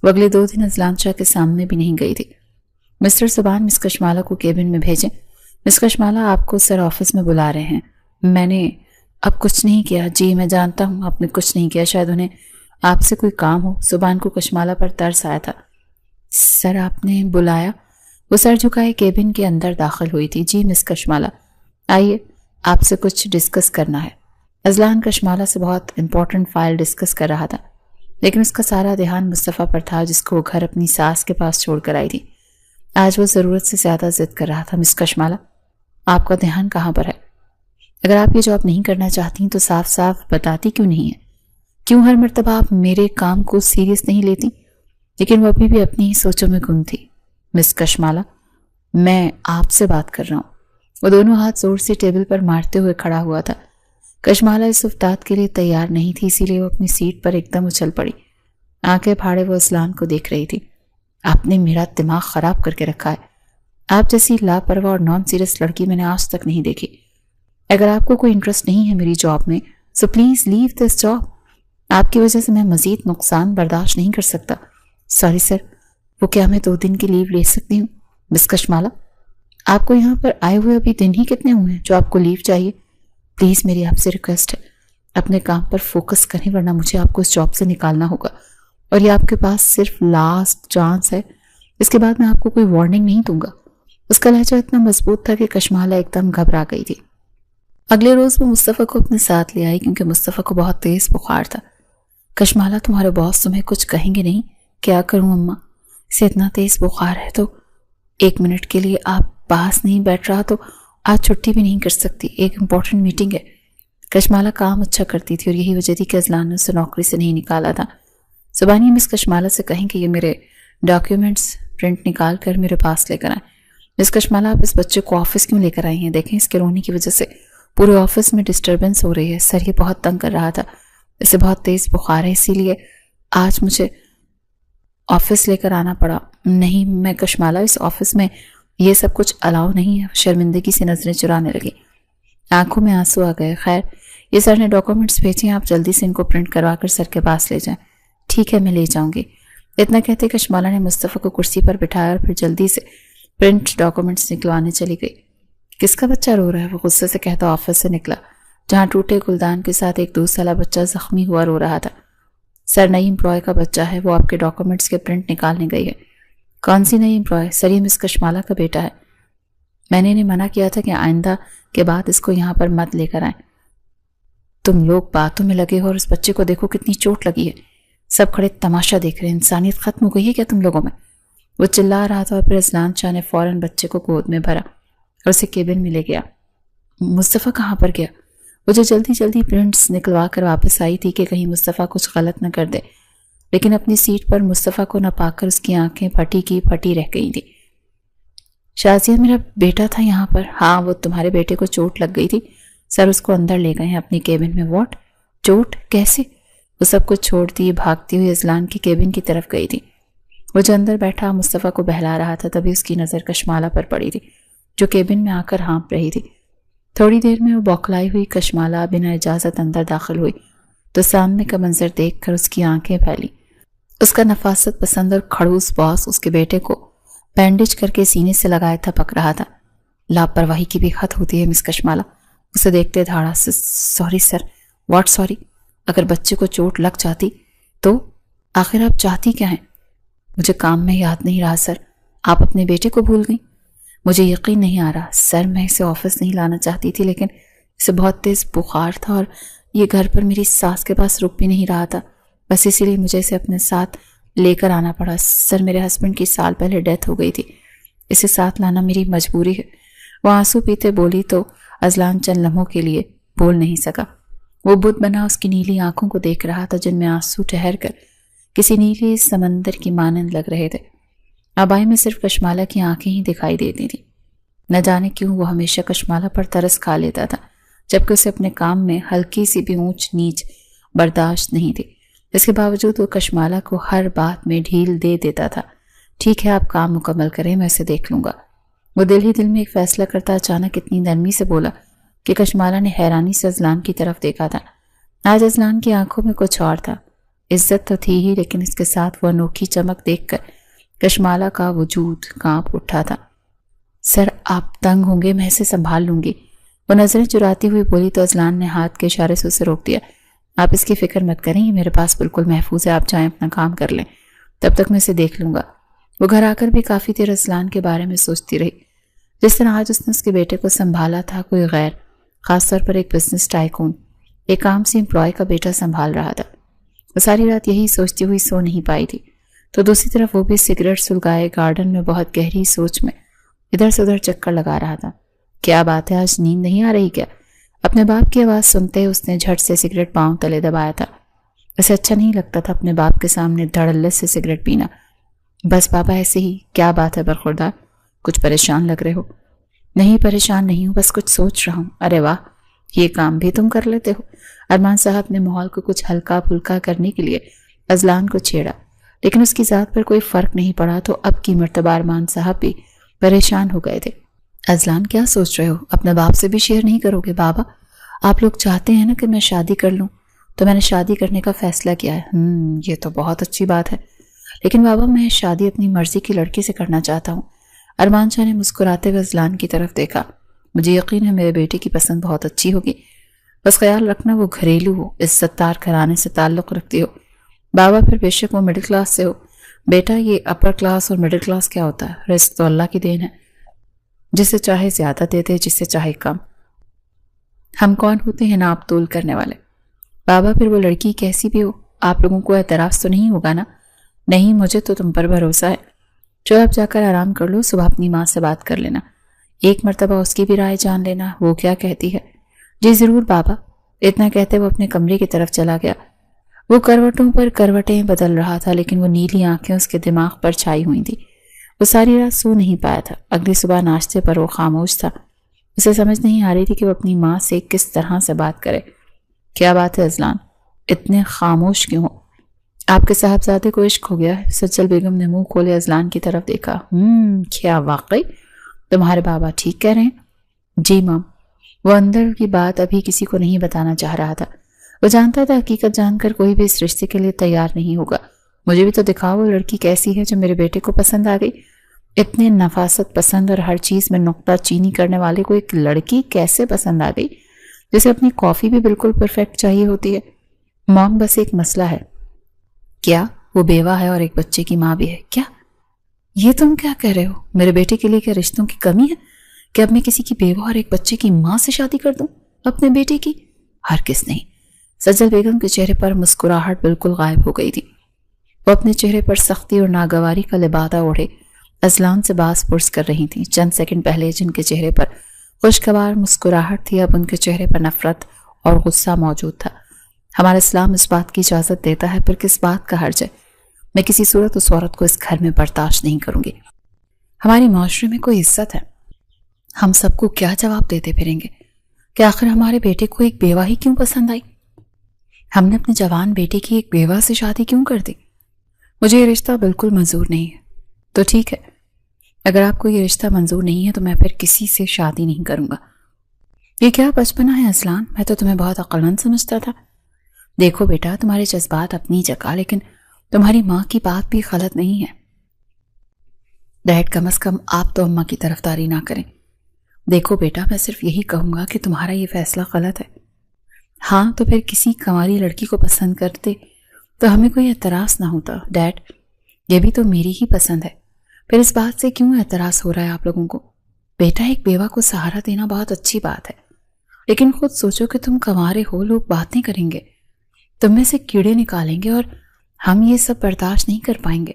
وہ اگلے 2 دن اذلان شاہ کے سامنے بھی نہیں گئی تھی۔ مسٹر سبحان، مس کشمالہ کو کیبن میں بھیجیں۔ مس کشمالہ، آپ کو سر آفس میں بلا رہے ہیں۔ میں نے اب کچھ نہیں کیا۔ جی میں جانتا ہوں آپ نے کچھ نہیں کیا، شاید انہیں آپ سے کوئی کام ہو۔ زبان کو کشمالہ پر ترس آیا تھا۔ سر، آپ نے بلایا؟ وہ سر جھکائے کیبن کے اندر داخل ہوئی تھی۔ جی مس کشمالہ، آئیے آپ سے کچھ ڈسکس کرنا ہے۔ اذلان کشمالہ سے بہت امپورٹنٹ فائل ڈسکس کر رہا تھا، لیکن اس کا سارا دھیان مصطفیٰ پر تھا جس کو وہ گھر اپنی ساس کے پاس چھوڑ کر آئی تھی۔ آج وہ ضرورت سے زیادہ ضد کر رہا تھا۔ مس کشمالہ، آپ کا دھیان کہاں پر ہے؟ اگر آپ یہ جاب نہیں کرنا چاہتی تو صاف صاف بتاتی کیوں نہیں ہے؟ کیوں ہر مرتبہ آپ میرے کام کو سیریس نہیں لیتی؟ لیکن وہ ابھی بھی اپنی ہی سوچوں میں گم تھی۔ مس کشمالہ، میں آپ سے بات کر رہا ہوں۔ وہ دونوں ہاتھ زور سے ٹیبل پر مارتے ہوئے کھڑا ہوا تھا۔ کشمالہ اس افتاد کے لیے تیار نہیں تھی، اسی لیے وہ اپنی سیٹ پر ایک دم اچھل پڑی۔ آنکھیں پھاڑے وہ اذلان کو دیکھ رہی تھی۔ آپ نے میرا دماغ خراب کر کے رکھا ہے۔ آپ جیسی لاپرواہ اور نان سیریس لڑکی میں نے آج تک نہیں دیکھی۔ اگر آپ کو کوئی انٹرسٹ نہیں ہے میری جاب میں so please leave this job. آپ کی وجہ سے میں مزید نقصان برداشت نہیں کر سکتا۔ سوری سر، وہ کیا میں 2 دن کی لیو لے سکتی ہوں؟ مس کشمالہ، آپ کو یہاں پر آئے ہوئے ابھی دن ہی کتنے ہوئے ہیں جو آپ کو لیو چاہیے؟ پلیز میری آپ سے ریکویسٹ ہے، اپنے کام پر فوکس کریں ورنہ مجھے آپ کو اس جاب سے نکالنا ہوگا، اور یہ آپ کے پاس صرف لاسٹ چانس ہے۔ اس کے بعد میں آپ کو کوئی وارننگ نہیں دوں گا۔ اس کا لہجہ اتنا مضبوط تھا کہ کشمالہ ایک دم گھبرا گئی تھی۔ اگلے روز وہ مصطفیٰ کو اپنے ساتھ لے آئی کیونکہ مصطفیٰ کو بہت تیز بخار تھا۔ کشمالہ، تمہارے باس تمہیں کچھ کہیں گے نہیں؟ کیا کروں اماں، اسے اتنا تیز بخار ہے تو 1 منٹ کے لیے آپ پاس نہیں بیٹھ رہا تو آج چھٹی بھی نہیں کر سکتی، ایک امپورٹنٹ میٹنگ ہے۔ کشمالہ کام اچھا کرتی تھی اور یہی وجہ تھی کہ اذلان نے اسے نوکری سے نہیں نکالا تھا۔ زبانی مس کشمالہ سے کہیں کہ یہ میرے ڈاکیومنٹس پرنٹ نکال کر میرے پاس لے کر آئیں۔ مس کشمالہ، آپ اس بچے کو آفس کیوں لے کر آئی ہیں؟ دیکھیں اس کے رونے کی وجہ سے پورے آفس میں ڈسٹربنس ہو رہی ہے۔ سر، یہ بہت تنگ کر رہا تھا، اسے بہت تیز بخار ہے، اسی لیے آج مجھے آفس لے کر آنا پڑا۔ نہیں میں کشمالہ، اس آفس میں یہ سب کچھ الاؤ نہیں ہے۔ شرمندگی سے نظریں چرانے لگی، آنکھوں میں آنسو آ گئے۔ خیر، یہ سر نے ڈاکومنٹس بھیجے ہیں، آپ جلدی سے ان کو پرنٹ کروا کر سر کے پاس لے جائیں۔ ٹھیک ہے، میں لے جاؤں گی۔ اتنا کہتے کشمالہ نے مصطفیٰ کو کرسی پر بٹھایا اور پھر جلدی سے پرنٹ ڈاکومنٹس نکلوانے چلی گئی۔ کس کا بچہ رو رہا ہے؟ وہ غصے سے کہتا آفس سے نکلا جہاں ٹوٹے گلدان کے ساتھ ایک 2 سالہ بچہ زخمی ہوا رو رہا تھا۔ سر، نئی امپلائی کا بچہ ہے، وہ آپ کے ڈاکومنٹس کے پرنٹ نکالنے گئی ہے۔ کون سی نئی امپلائی؟ سر، یہ مس کشمالہ کا بیٹا ہے۔ میں نے انہیں منع کیا تھا کہ آئندہ کے بعد اس کو یہاں پر مت لے کر آئیں۔ تم لوگ باتوں میں لگے ہو اور اس بچے کو دیکھو کتنی چوٹ لگی ہے۔ سب کھڑے تماشا دیکھ رہے ہیں۔ انسانیت ختم ہو گئی ہے کیا تم لوگوں میں؟ وہ چلا رہا تھا اور پھر اذلان شاہ نے فوراً بچے کو گود میں بھرا اور اسے کیبن میں لے گیا۔ مصطفیٰ کہاں پر گیا؟ وہ جو جلدی جلدی پرنٹس نکلوا کر واپس آئی تھی کہ کہیں مصطفیٰ کچھ غلط نہ کر دے، لیکن اپنی سیٹ پر مصطفیٰ کو نہ پا کر اس کی آنکھیں پھٹی کی پھٹی رہ گئی تھی۔ شازیہ، میرا بیٹا تھا یہاں پر۔ ہاں، وہ تمہارے بیٹے کو چوٹ لگ گئی تھی، سر اس کو اندر لے گئے ہیں اپنی کیبن میں۔ واٹ؟ چوٹ؟ کیسے؟ وہ سب کچھ چھوڑ دی بھاگتی ہوئی اذلان کی کیبن کی طرف گئی تھی۔ وہ جو اندر بیٹھا مصطفیٰ کو بہلا رہا تھا، تبھی اس کی نظر کشمالہ پر پڑی تھی جو کیبن میں آ کر ہانپ رہی تھی۔ تھوڑی دیر میں وہ بوکھلائی ہوئی کشمالہ بنا اجازت اندر داخل ہوئی تو سامنے کا منظر دیکھ کر اس کی آنکھیں پھیلی۔ اس کا نفاست پسند اور کھڑوس باس اس کے بیٹے کو بینڈیج کر کے سینے سے لگائے تھپک رہا تھا۔ لاپرواہی کی بھی حد ہوتی ہے مس کشمالہ، اسے دیکھتے دھاڑا سے سوری سر۔ What sorry? اگر بچے کو چوٹ لگ جاتی تو آخر آپ چاہتی کیا ہیں؟ مجھے کام میں یاد نہیں رہا سر۔ آپ اپنے بیٹے کو بھول گئیں؟ مجھے یقین نہیں آ رہا سر، میں اسے آفس نہیں لانا چاہتی تھی لیکن اسے بہت تیز بخار تھا اور یہ گھر پر میری ساس کے پاس رک بھی نہیں رہا تھا، بس اسی لیے مجھے اسے اپنے ساتھ لے کر آنا پڑا۔ سر، میرے ہسبینڈ کی سال پہلے ڈیتھ ہو گئی تھی، اسے ساتھ لانا میری مجبوری ہے۔ وہ آنسو پیتے بولی تو اذلان چند لمحوں کے لیے بول نہیں سکا۔ وہ بت بنا اس کی نیلی آنکھوں کو دیکھ رہا تھا جن میں آنسو ٹھہر کر کسی نیلی سمندر کی مانند لگ رہے تھے۔ آبائی میں صرف کشمالہ کی آنکھیں ہی دکھائی دیتی تھیں۔ نہ جانے کیوں وہ ہمیشہ کشمالہ پر ترس کھا لیتا تھا، جبکہ اسے اپنے کام میں ہلکی سی بھی اونچ نیچ برداشت نہیں تھی۔ اس کے باوجود وہ کشمالہ کو ہر بات میں ڈھیل دے دیتا تھا۔ ٹھیک ہے، آپ کام مکمل کریں، میں اسے دیکھ لوں گا۔ وہ دل ہی دل میں ایک فیصلہ کرتا اچانک اتنی نرمی سے بولا کہ کشمالہ نے حیرانی سے اذلان کی طرف دیکھا تھا۔ آج اذلان کی آنکھوں میں کچھ اور تھا۔ عزت تو تھی ہی لیکن اس کے ساتھ وہ انوکھی چمک دیکھ کر کشمالہ کا وجود کانپ اٹھا تھا۔ سر، آپ تنگ ہوں گے، میں اسے سنبھال لوں گی، وہ نظریں چراتی ہوئی بولی تو اذلان نے ہاتھ کے اشارے سے اسے روک دیا۔ آپ اس کی فکر مت کریں، یہ میرے پاس بالکل محفوظ ہے، آپ جائیں اپنا کام کر لیں، تب تک میں اسے دیکھ لوں گا۔ وہ گھر آ کر بھی کافی دیر اذلان کے بارے میں سوچتی رہی۔ جس طرح آج اس نے اس کے بیٹے کو سنبھالا تھا کوئی غیر خاص طور پر ایک بزنس ٹائکون ایک عام سے امپلائی کا بیٹا سنبھال رہا تھا۔ وہ ساری رات یہی سوچتی ہوئی سو نہیں پائی تھی، تو دوسری طرف وہ بھی سگریٹ سلگائے گارڈن میں بہت گہری سوچ میں ادھر سے ادھر چکر لگا رہا تھا۔ کیا بات ہے، آج نیند نہیں آ رہی کیا؟ اپنے باپ کی آواز سنتے اس نے جھٹ سے سگریٹ پاؤں تلے دبایا تھا۔ اسے اچھا نہیں لگتا تھا اپنے باپ کے سامنے دھڑلے سے سگریٹ پینا۔ بس بابا ایسے ہی۔ کیا بات ہے برخوردار، کچھ پریشان لگ رہے ہو؟ نہیں پریشان نہیں ہوں، بس کچھ سوچ رہا ہوں۔ ارے واہ، یہ کام بھی تم کر لیتے ہو۔ ارمان صاحب نے ماحول کو کچھ ہلکا پھلکا کرنے کے لیے اذلان کو چھیڑا، لیکن اس کی ذات پر کوئی فرق نہیں پڑا تو اب کی مرتبہ ارمان صاحب بھی پریشان ہو گئے تھے۔ اذلان کیا سوچ رہے ہو؟ اپنے باپ سے بھی شیئر نہیں کرو گے؟ بابا آپ لوگ چاہتے ہیں نا کہ میں شادی کر لوں، تو میں نے شادی کرنے کا فیصلہ کیا ہے۔ یہ تو بہت اچھی بات ہے، لیکن بابا میں شادی اپنی مرضی کی لڑکی سے کرنا چاہتا ہوں۔ ارمان شاہ نے مسکراتے ہوئے اذلان کی طرف دیکھا۔ مجھے یقین ہے میرے بیٹے کی پسند بہت اچھی ہوگی، بس خیال رکھنا وہ گھریلو ہو، عزت دار گھرانے سے تعلق رکھتی ہو۔ بابا پھر بے شک وہ مڈل کلاس سے ہو۔ بیٹا یہ اپر کلاس اور مڈل کلاس کیا ہوتا ہے؟ رزق تو اللہ کی دین ہے، جسے چاہے زیادہ دے دے، جسے چاہے کم۔ ہم کون ہوتے ہیں ناپ تول کرنے والے؟ بابا پھر وہ لڑکی کیسی بھی ہو، آپ لوگوں کو اعتراض تو نہیں ہوگا نا؟ نہیں، مجھے تو تم پر بھروسہ ہے۔ جو اب جا کر آرام کر لو، صبح اپنی ماں سے بات کر لینا، ایک مرتبہ اس کی بھی رائے جان لینا وہ کیا کہتی ہے۔ جی ضرور بابا، اتنا کہتے وہ اپنے کمرے کی طرف چلا گیا۔ وہ کروٹوں پر کروٹیں بدل رہا تھا، لیکن وہ نیلی آنکھیں اس کے دماغ پر چھائی ہوئی تھی۔ وہ ساری رات سو نہیں پایا تھا۔ اگلی صبح ناشتے پر وہ خاموش تھا۔ اسے سمجھ نہیں آ رہی تھی کہ وہ اپنی ماں سے کس طرح سے بات کرے۔ کیا بات ہے اذلان، اتنے خاموش کیوں ہو؟ آپ کے صاحبزادے کو عشق ہو گیا ہے؟ سجل بیگم نے منہ کھولے اذلان کی طرف دیکھا۔ کیا واقعی تمہارے بابا ٹھیک کہہ رہے ہیں؟ جی مام۔ وہ اندر کی بات ابھی کسی کو نہیں بتانا چاہ رہا تھا۔ وہ جانتا تھا حقیقت جان کر کوئی بھی اس رشتے کے لیے تیار نہیں ہوگا۔ مجھے بھی تو دکھاؤ وہ لڑکی کیسی ہے جو میرے بیٹے کو پسند آ گئی۔ اتنے نفاست پسند اور ہر چیز میں نقطہ چینی کرنے والے کو ایک لڑکی کیسے پسند آ گئی جسے اپنی کافی بھی بالکل پرفیکٹ چاہیے ہوتی ہے؟ مام بس ایک مسئلہ ہے۔ کیا؟ وہ بیوہ ہے اور ایک بچے کی ماں بھی ہے۔ کیا؟ یہ تم کیا کہہ رہے ہو؟ میرے بیٹے کے لیے کیا رشتوں کی کمی ہے کہ اب میں کسی کی بیوہ اور ایک بچے کی ماں سے شادی کر دوں اپنے بیٹے کی؟ ہرگز نہیں۔ سجل بیگم کے چہرے پر مسکراہٹ بالکل غائب ہو گئی تھی۔ وہ اپنے چہرے پر سختی اور ناگواری کا لبادہ اوڑھے اذلان سے باز پرس کر رہی تھیں۔ چند سیکنڈ پہلے جن کے چہرے پر خوشگوار مسکراہٹ تھی، اب ان کے چہرے پر نفرت اور غصہ موجود تھا۔ ہمارا اسلام اس بات کی اجازت دیتا ہے، پھر کس بات کا حرج ہے؟ میں کسی صورت اس عورت کو اس گھر میں برداشت نہیں کروں گی۔ ہماری معاشرے میں کوئی عزت ہے، ہم سب کو کیا جواب دیتے پھریں گے کہ آخر ہمارے بیٹے کو ایک بیوہ ہی کیوں پسند آئی؟ ہم نے اپنے جوان بیٹے کی ایک بیوہ سے شادی کیوں کر دی؟ مجھے یہ رشتہ بالکل منظور نہیں ہے۔ تو ٹھیک ہے، اگر آپ کو یہ رشتہ منظور نہیں ہے تو میں پھر کسی سے شادی نہیں کروں گا۔ یہ کیا بچپنا ہے اذلان، میں تو تمہیں بہت عقل مند سمجھتا تھا۔ دیکھو بیٹا، تمہارے جذبات اپنی جگہ، لیکن تمہاری ماں کی بات بھی غلط نہیں ہے۔ ڈیڈ کم از کم آپ تو اماں کی طرفداری نہ کریں۔ دیکھو بیٹا، میں صرف یہی کہوں گا کہ تمہارا یہ فیصلہ غلط ہے۔ ہاں تو پھر کسی کنواری لڑکی کو پسند کرتے تو ہمیں کوئی اعتراض نہ ہوتا۔ ڈیڈ، یہ بھی تو میری ہی پسند ہے، پھر اس بات سے کیوں اعتراض ہو رہا ہے آپ لوگوں کو؟ بیٹا، ایک بیوہ کو سہارا دینا بہت اچھی بات ہے، لیکن خود سوچو کہ تم کنوارے ہو، لوگ باتیں کریں گے، تم میں سے کیڑے نکالیں گے، اور ہم یہ سب برداشت نہیں کر پائیں گے۔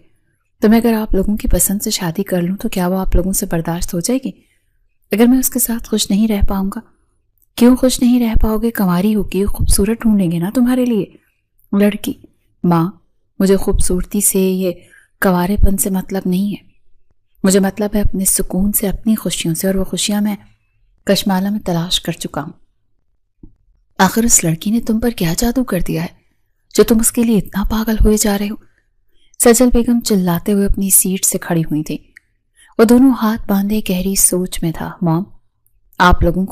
تو میں اگر آپ لوگوں کی پسند سے شادی کر لوں تو کیا وہ آپ لوگوں سے برداشت ہو جائے گی؟ اگر میں اس کے ساتھ خوش نہیں رہ پاؤں گا؟ کیوں خوش نہیں رہ پاؤ گے؟ کنواری ہوگی، خوبصورت ڈھونڈیں گے نا تمہارے لیے لڑکی۔ ماں، مجھے خوبصورتی سے، یہ کنوارے پن سے مطلب نہیں ہے، مجھے مطلب ہے اپنے سکون سے، اپنی خوشیوں سے، اور وہ خوشیاں میں کشمالہ میں تلاش کر چکا ہوں۔ آخر اس لڑکی نے تم پر کیا جادو کر دیا ہے جو تم اس کے لیے اتنا پاگل ہوئے جا رہے ہو؟ سجل بیگم چلاتے ہوئے اپنی سیٹ سے کھڑی ہوئی تھی۔ وہ دونوں ہاتھ باندھے گہری سوچ میں تھا۔ مام، آپ لوگوں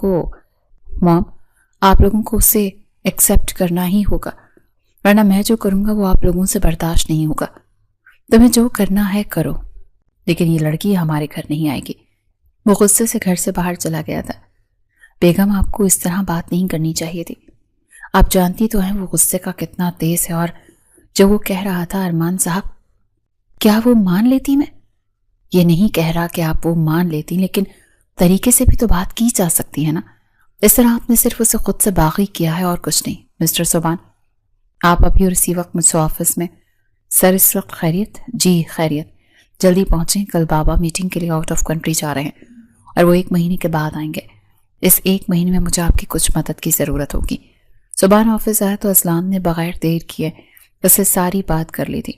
کو اسے ایکسپٹ کرنا ہی ہوگا، ورنہ میں جو کروں گا وہ آپ لوگوں سے برداشت نہیں ہوگا۔ تمہیں جو کرنا ہے کرو، لیکن یہ لڑکی ہمارے گھر نہیں آئے گی۔ وہ غصے سے گھر سے باہر چلا گیا تھا۔ بیگم، آپ کو اس طرح بات نہیں کرنی چاہیے تھی۔ آپ جانتی تو ہیں وہ غصے کا کتنا تیز ہے، اور جو وہ کہہ رہا تھا ارمان صاحب، کیا وہ مان لیتی؟ میں یہ نہیں کہہ رہا کہ آپ وہ مان لیتی، لیکن طریقے سے بھی تو بات کی جا سکتی ہے نا۔ اس طرح آپ نے صرف اسے خود سے باغی کیا ہے اور کچھ نہیں۔ مسٹر صوبان، آپ ابھی اور اسی وقت مجھ سے آفس میں۔ سر اس وقت خیریت؟ جی خیریت۔ جلدی پہنچیں، کل بابا میٹنگ کے لیے آؤٹ آف کنٹری جا رہے ہیں اور وہ 1 مہینے کے بعد آئیں گے۔ اس 1 مہینے میں مجھے آپ کی کچھ مدد کی ضرورت ہوگی۔ صبح آفس آیا تو اسلان نے بغیر دیر کیے اسے ساری بات کر لی تھی۔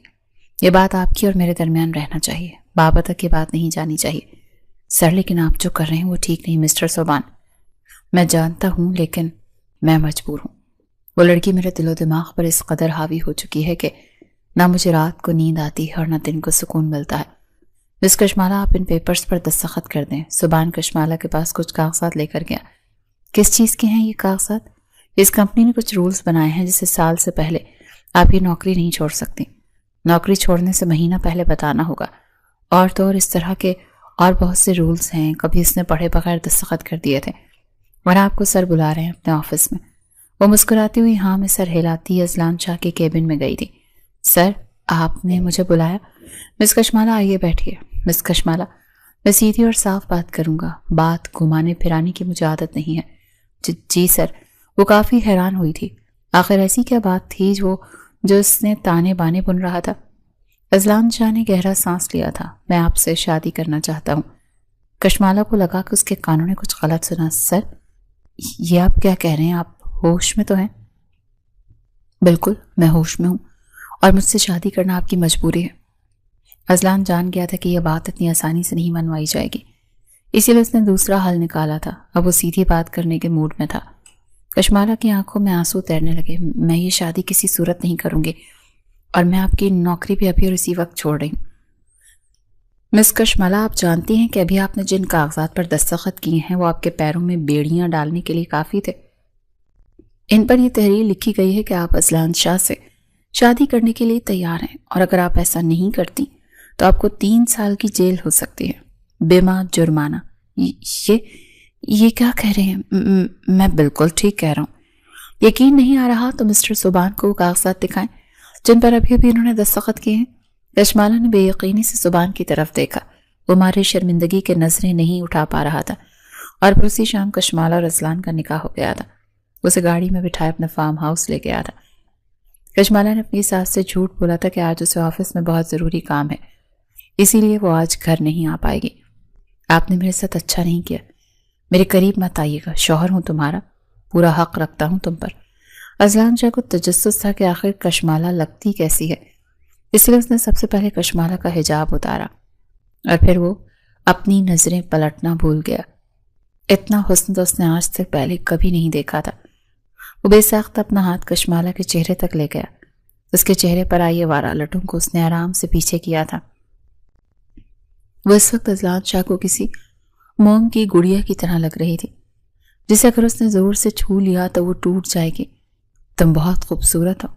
یہ بات آپ کی اور میرے درمیان رہنا چاہیے، بابا تک یہ بات نہیں جانی چاہیے۔ سر لیکن آپ جو کر رہے ہیں وہ ٹھیک نہیں مسٹر صوبان۔ میں جانتا ہوں لیکن میں مجبور ہوں۔ وہ لڑکی میرے دل و دماغ پر اس قدر حاوی ہو چکی ہے کہ نہ مجھے رات کو نیند آتی ہے اور نہ دن کو سکون ملتا ہے۔ مس کشمالہ، آپ ان پیپرز پر دستخط کر دیں۔ صبان کشمالہ کے پاس کچھ کاغذات لے کر گیا۔ کس چیز کے ہیں یہ کاغذات؟ اس کمپنی نے کچھ رولز بنائے ہیں جسے سال سے پہلے آپ یہ نوکری نہیں چھوڑ سکتی۔ نوکری چھوڑنے سے مہینہ پہلے بتانا ہوگا، اور تو اور اس طرح کے اور بہت سے رولز ہیں، کبھی اس نے پڑھے بغیر دستخط کر دیے تھے۔ ورنہ آپ کو سر بلا رہے ہیں اپنے آفس میں۔ وہ مسکراتی ہوئی ہاں میں سر ہلاتی اذلان شاہ کے کیبن میں گئی تھی۔ سر، آپ نے مجھے بلایا؟ مس کشمالہ آئیے بیٹھیے۔ مس کشمالہ، میں سیدھی اور صاف بات کروں گا، بات گھمانے پھرانے کی مجھے عادت نہیں ہے۔ جی سر۔ وہ کافی حیران ہوئی تھی، آخر ایسی کیا بات تھی جو اس نے تانے بانے بن رہا تھا۔ اذلان شاہ نے گہرا سانس لیا تھا۔ میں آپ سے شادی کرنا چاہتا ہوں۔ کشمالہ کو لگا کہ اس کے کانوں نے کچھ غلط سنا۔ سر، یہ آپ کیا کہہ رہے ہیں؟ آپ ہوش میں تو ہیں؟ بالکل میں ہوش میں ہوں، اور مجھ سے شادی کرنا آپ کی مجبوری ہے۔ اذلان جان گیا تھا کہ یہ بات اتنی آسانی سے نہیں منوائی جائے گی، اسی لیے اس نے دوسرا حل نکالا تھا۔ اب وہ سیدھی بات کرنے کے موڈ میں تھا۔ کشمالہ کی آنکھوں میں آنسو تیرنے لگے۔ میں یہ شادی کسی صورت نہیں کروں گی، اور میں آپ کی نوکری بھی ابھی اور اسی وقت چھوڑ رہی ہوں۔ مس کشمالہ، آپ جانتی ہیں کہ ابھی آپ نے جن کاغذات پر دستخط کیے ہیں وہ آپ کے پیروں میں بیڑیاں ڈالنے کے لیے کافی تھے۔ ان پر یہ تحریر لکھی گئی ہے کہ آپ اذلان شاہ سے شادی کرنے کے لیے تیار ہیں، اور اگر آپ ایسا نہیں کرتی تو آپ کو 3 سال کی جیل ہو سکتی ہے، بما جرمانہ۔ یہ کیا کہہ رہے ہیں؟ میں بالکل ٹھیک کہہ رہا ہوں۔ یقین نہیں آ رہا تو مسٹر صوبان کو وہ کاغذات دکھائیں جن پر ابھی انہوں نے دستخط کیے ہیں۔ کشمالہ نے بے یقینی سے صوبان کی طرف دیکھا۔ وہ مارے شرمندگی کے نظریں نہیں اٹھا پا رہا تھا، اور پھر اسی شام کشمالہ اور اذلان کا نکاح ہو گیا تھا۔ اسے گاڑی میں بٹھائے اپنے فارم ہاؤس لے گیا تھا۔ کشمالہ نے اپنی ساس سے جھوٹ بولا تھا کہ آج اسے آفس میں بہت ضروری کام ہے، اسی لیے وہ آج گھر نہیں آ پائے گی۔ آپ نے میرے ساتھ اچھا نہیں کیا، میرے قریب مت آئیے گا، شوہر ہوں تمہارا، پورا حق رکھتا ہوں تم پر۔ اذلان شاہ کو تجسس تھا کہ آخر کشمالہ لگتی کیسی ہے، اس لیے اس نے سب سے پہلے کشمالہ کا حجاب اتارا، اور پھر وہ اپنی نظریں پلٹنا بھول گیا۔ اتنا حسن تو اس نے آج تک پہلے کبھی نہیں دیکھا تھا۔ وہ بے ساختہ اپنا ہاتھ کشمالہ کے چہرے تک لے گیا۔ اس کے چہرے پر آئی وارہ لٹوں کو اس نے آرام سے پیچھے کیا تھا۔ وہ اس وقت اذلان شاہ کو کسی موم کی گڑیا کی طرح لگ رہی تھی، جسے اگر اس نے زور سے چھو لیا تو وہ ٹوٹ جائے گی۔ تم بہت خوبصورت ہو،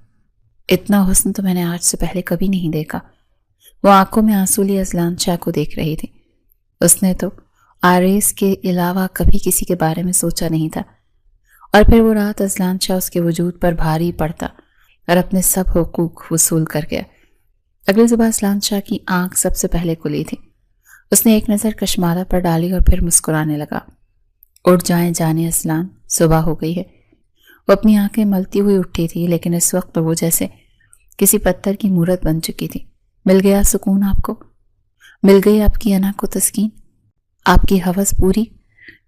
اتنا حسن تو میں نے آج سے پہلے کبھی نہیں دیکھا۔ وہ آنکھوں میں آنسو لیے اذلان شاہ کو دیکھ رہی تھی۔ اس نے تو آریز کے علاوہ کبھی کسی کے بارے میں سوچا نہیں تھا، اور پھر وہ رات اذلان شاہ اس کے وجود پر بھاری پڑتا اور اپنے سب حقوق وصول کر گیا۔ اگلی صبح اذلان شاہ کی آنکھ سب سے پہلے کھلی تھی۔ اس نے ایک نظر کشمالہ پر ڈالی اور پھر مسکرانے لگا۔ اٹھ جائیں جانے اذلان، صبح ہو گئی ہے۔ وہ اپنی آنکھیں ملتی ہوئی اٹھی تھی، لیکن اس وقت وہ جیسے کسی پتھر کی مورت بن چکی تھی۔ مل گیا سکون آپ کو؟ مل گئی آپ کی انا کو تسکین؟ آپ کی ہوس پوری؟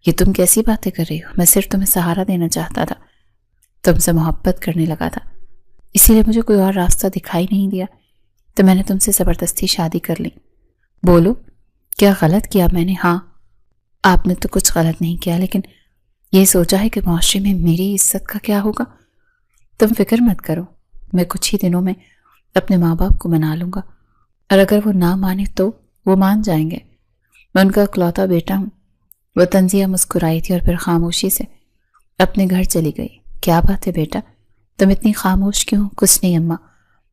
یہ تم کیسی باتیں کر رہی ہو؟ میں صرف تمہیں سہارا دینا چاہتا تھا، تم سے محبت کرنے لگا تھا، اسی لیے مجھے کوئی اور راستہ دکھائی نہیں دیا تو میں نے تم سے زبردستی شادی کر لی۔ بولو، کیا غلط کیا میں نے؟ ہاں، آپ نے تو کچھ غلط نہیں کیا، لیکن یہ سوچا ہے کہ معاشرے میں میری عزت کا کیا ہوگا۔ تم فکر مت کرو، میں کچھ ہی دنوں میں اپنے ماں باپ کو منا لوں گا، اور اگر وہ نہ مانے تو وہ مان جائیں گے۔ میں ان کا اکلوتا بیٹا ہوں۔ وہ تنزیہ مسکرائی تھی اور پھر خاموشی سے اپنے گھر چلی گئی۔ کیا بات ہے بیٹا، تم اتنی خاموش کیوں؟ کچھ نہیں اماں،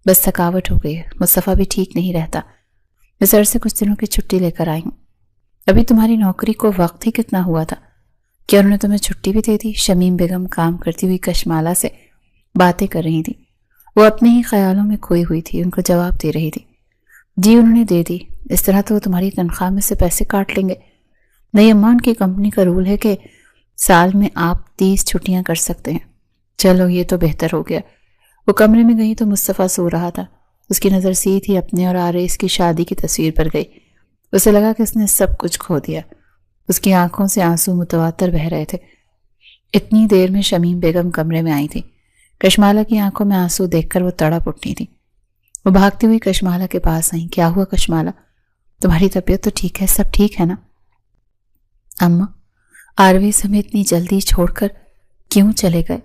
بس تھکاوٹ ہو گئی ہے، مصطفیٰ بھی ٹھیک نہیں رہتا، میں سر سے کچھ دنوں کی چھٹی لے کر آئی ہوں۔ ابھی تمہاری نوکری کو وقت ہی کتنا ہوا تھا، کیا انہوں نے تمہیں چھٹی بھی دے دی؟ شمیم بیگم کام کرتی ہوئی کشمالہ سے باتیں کر رہی تھی۔ وہ اپنے ہی خیالوں میں کھوئی ہوئی تھی، ان کو جواب دے رہی تھی۔ جی انہوں نے دے دی، اس طرح تو وہ تمہاری تنخواہ میں سے پیسے کاٹ لیں گے۔ نہیں اماں، ان کی کمپنی کا رول ہے کہ سال میں آپ 30 چھٹیاں کر سکتے ہیں۔ چلو یہ تو بہتر ہو گیا۔ وہ کمرے میں گئی تو مصطفیٰ سو رہا تھا۔ اس کی نظر سیدھی اپنے اور آریز کی شادی کی تصویر پر گئی۔ اسے لگا کہ اس نے سب کچھ کھو دیا۔ اس کی آنکھوں سے آنسو متواتر بہہ رہے تھے۔ اتنی دیر میں شمیم بیگم کمرے میں آئی تھی۔ کشمالہ کی آنکھوں میں آنسو دیکھ کر وہ تڑپ اٹھی تھی۔ وہ بھاگتی ہوئی کشمالہ کے پاس آئیں۔ کیا ہوا کشمالہ؟ تمہاری طبیعت تو ٹھیک ہے؟ سب ٹھیک ہے نا؟ اماں، آرویز ہمیں اتنی جلدی چھوڑ کر کیوں چلے گئے؟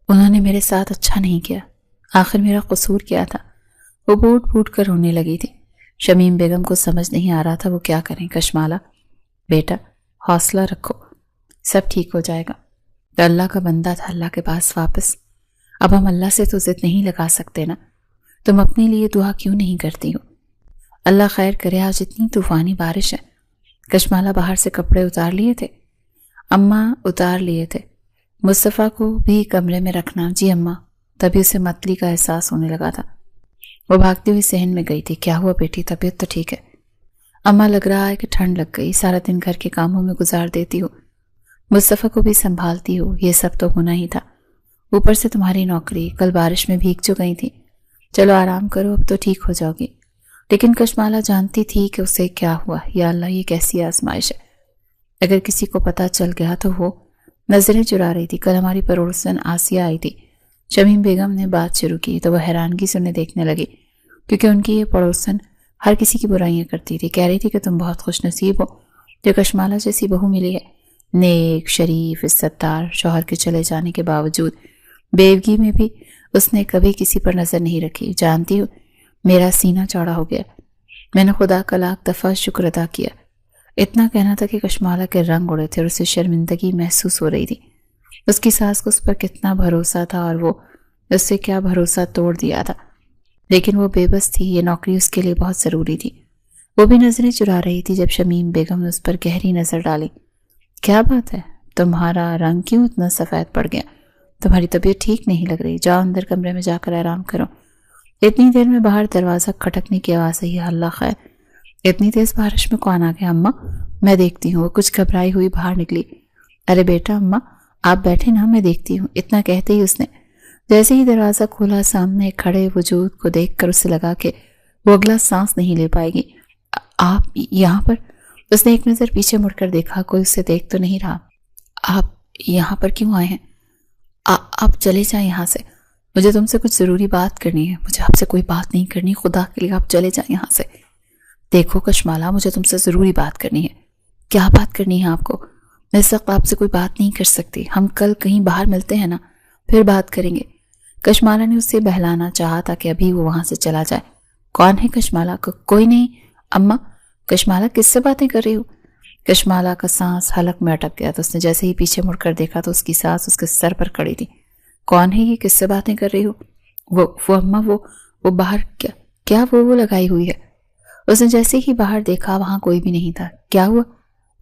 انہوں نے میرے ساتھ اچھا نہیں کیا۔ آخر میرا قصور کیا تھا؟ وہ بوٹ بوٹ کر رونے لگی تھی۔ شمیم بیگم کو سمجھ نہیں آ رہا تھا وہ کیا کریں۔ کشمالہ بیٹا حوصلہ رکھو، سب ٹھیک ہو جائے گا۔ تو اللہ کا بندہ تھا اللہ کے پاس واپس۔ اب ہم اللہ سے تو ضد نہیں لگا سکتے نا۔ تم اپنے لیے دعا کیوں نہیں کرتی ہو؟ اللہ خیر کرے، آج اتنی طوفانی بارش ہے۔ کشمالہ باہر سے کپڑے اتار لیے تھے؟ اماں اتار لیے تھے۔ مصطفیٰ کو بھی کمرے میں رکھنا؟ جی اماں۔ تبھی اسے متلی کا احساس ہونے لگا تھا۔ وہ بھاگتی ہوئی صحن میں گئی تھی۔ کیا ہوا بیٹی؟ طبیعت تو ٹھیک ہے؟ اماں لگ رہا ہے کہ ٹھنڈ لگ گئی، سارا دن گھر کے کاموں میں گزار دیتی ہو، مصطفیٰ کو بھی سنبھالتی ہو، یہ سب تو ہونا ہی تھا، اوپر سے تمہاری نوکری، کل بارش میں بھیگ جو گئی تھی۔ چلو آرام کرو، اب تو ٹھیک ہو جاؤ گی۔ لیکن کشمالہ جانتی تھی کہ اسے کیا ہوا۔ یا اللہ، یہ کیسی آزمائش ہے؟ اگر کسی کو پتہ چل گیا تو وہ نظریں چرا رہی تھی۔ کل ہماری پڑوسن آسیہ آئی تھی۔ شمیم بیگم نے بات شروع کی تو وہ حیرانگی سے انہیں دیکھنے لگی، کیونکہ ان کی یہ پڑوسن ہر کسی کی برائیاں کرتی تھی۔ کہہ رہی تھی کہ تم بہت خوش نصیب ہو جو کشمالہ جیسی بہو ملی ہے، نیک، شریف، عزت دار۔ شوہر کے چلے جانے کے باوجود بیوگی میں بھی اس نے کبھی کسی پر نظر نہیں رکھی۔ جانتی ہو، میرا سینہ چوڑا ہو گیا۔ میں نے خدا کا لاکھ دفعہ شکر ادا کیا۔ اتنا کہنا تھا کہ کشمالہ کے رنگ اڑے تھے اور اسے شرمندگی محسوس ہو رہی تھی۔ اس کی ساس کو اس پر کتنا بھروسہ تھا اور وہ اس سے کیا بھروسہ توڑ دیا تھا۔ لیکن وہ بے بس تھی، یہ نوکری اس کے لیے بہت ضروری تھی۔ وہ بھی نظریں چرا رہی تھی جب شمیم بیگم نے اس پر گہری نظر ڈالی۔ کیا بات ہے؟ تمہارا رنگ کیوں اتنا سفید پڑ گیا؟ تمہاری طبیعت ٹھیک نہیں لگ رہی۔ جاؤ اندر کمرے میں جا کر آرام کرو۔ اتنی دیر میں باہر دروازہ کھٹکنے کی آواز آئی۔ اللہ خیر، اتنی تیز بارش میں کون آ گیا؟ اماں میں دیکھتی ہوں۔ وہ کچھ گھبرائی ہوئی باہر نکلی۔ ارے بیٹا اماں آپ بیٹھے نا، میں دیکھتی ہوں۔ اتنا کہتے ہی اس نے جیسے ہی دروازہ کھولا، سامنے کھڑے وجود کو دیکھ کر اسے لگا کہ وہ اگلا سانس نہیں لے پائے گی۔ آپ یہاں پر؟ اس نے ایک نظر پیچھے مڑ کر دیکھا، کوئی اسے دیکھ تو نہیں رہا۔ آپ یہاں پر کیوں آئے ہیں؟ آپ چلے جائیں یہاں سے، مجھے تم سے کچھ ضروری بات کرنی ہے۔ مجھے آپ سے کوئی بات نہیں کرنی، خدا کے لیے آپ چلے جائیں یہاں سے۔ دیکھو کشمالہ، مجھے تم سے ضروری بات کرنی ہے۔ کیا بات کرنی ہے آپ کو؟ میں اس وقت آپ سے کوئی بات نہیں کر سکتی، ہم کل کہیں باہر ملتے ہیں نا، پھر بات کریں گے۔ کشمالہ نے اسے بہلانا چاہا تھا کہ ابھی وہ وہاں سے چلا جائے۔ کون ہے کشمالہ؟ کوئی نہیں اماں۔ کشمالہ کس سے باتیں کر رہی ہو؟ کشمالہ کا سانس حلق میں اٹک گیا تو اس نے جیسے ہی پیچھے مڑ کر دیکھا تو اس کی ساس اس کے سر پر کھڑی تھی۔ کون ہے یہ؟ کس سے باتیں کر رہی ہو؟ وہ اماں، وہ باہر کیا وہ لگائی ہوئی ہے۔ اس نے جیسے ہی باہر دیکھا وہاں کوئی بھی نہیں تھا۔ کیا ہوا؟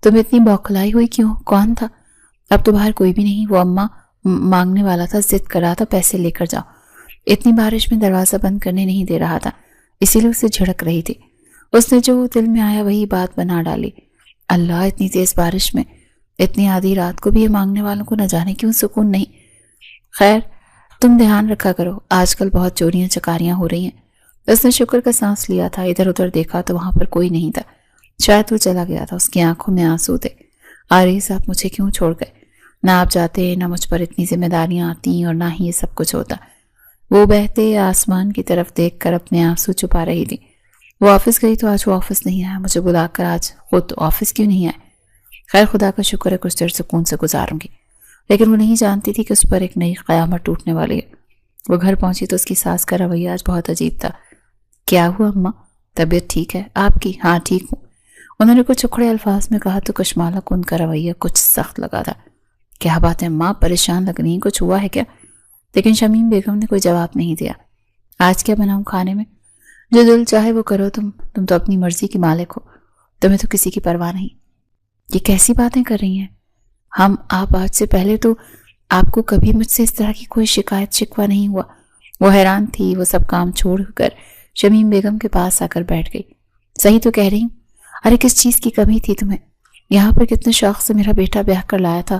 تم اتنی بوکھلائی ہوئی کیوں؟ کون تھا؟ اب تو باہر کوئی بھی نہیں۔ وہ اماں مانگنے والا تھا، ضد کر رہا تھا پیسے لے کر جاؤ۔ اتنی بارش میں دروازہ بند کرنے نہیں دے رہا تھا، اسی لیے اسے جھڑک رہی تھی۔ اس نے جو دل میں آیا وہی بات بنا ڈالی۔ اللہ، اتنی تیز بارش میں اتنی آدھی رات کو بھی یہ مانگنے والوں کو نہ جانے کیوں سکون نہیں۔ خیر تم دھیان رکھا کرو، آج کل بہت چوریاں چکاریاں ہو رہی ہیں۔ اس نے شکر کا سانس لیا تھا، ادھر ادھر دیکھا تو وہاں پر کوئی نہیں تھا، شاید وہ چلا گیا تھا۔ اس کی آنکھوں میں آنسو تھے۔ آریز آپ مجھے کیوں چھوڑ گئے؟ نہ آپ جاتے، نہ مجھ پر اتنی ذمہ داریاں آتی اور نہ ہی یہ سب کچھ ہوتا۔ وہ بہتے آسمان کی طرف دیکھ کر اپنے آنسو چھپا رہی تھی۔ وہ آفس گئی تو آج وہ آفس نہیں آیا، مجھے بلا کر آج خود آفس کیوں نہیں آئے؟ خیر خدا کا شکر ہے کچھ دیر سکون سے گزاروں گی۔ لیکن وہ نہیں جانتی تھی کہ اس پر ایک نئی قیامت ٹوٹنے والی ہے۔ وہ گھر پہنچی تو اس کی ساس کا رویہ آج بہت عجیب تھا۔ کیا ہوا اماں؟ طبیعت ٹھیک ہے آپ کی؟ ہاں ٹھیک ہوں۔ انہوں نے کچھ اکھڑے الفاظ میں کہا تو کشمالہ کو ان کا رویہ کچھ سخت لگا تھا۔ کیا بات ہے ماں، پریشان لگ رہی ہیں، کچھ ہوا ہے کیا؟ لیکن شمیم بیگم نے کوئی جواب نہیں دیا۔ آج کیا بناؤں کھانے میں؟ جو دل چاہے وہ کرو، تم تو اپنی مرضی کی مالک ہو، تمہیں تو کسی کی پرواہ نہیں۔ یہ کیسی باتیں کر رہی ہیں؟ آپ آج سے پہلے تو آپ کو کبھی مجھ سے اس طرح کی کوئی شکایت شکوہ نہیں ہوا۔ وہ حیران تھی۔ وہ سب کام چھوڑ کر شمیم بیگم کے پاس آ کر بیٹھ گئی۔ صحیح تو کہہ رہی ہوں، ارے کس چیز کی کمی تھی تمہیں؟ یہاں پر کتنے شوق سے میرا بیٹا بیاہ کر لایا تھا،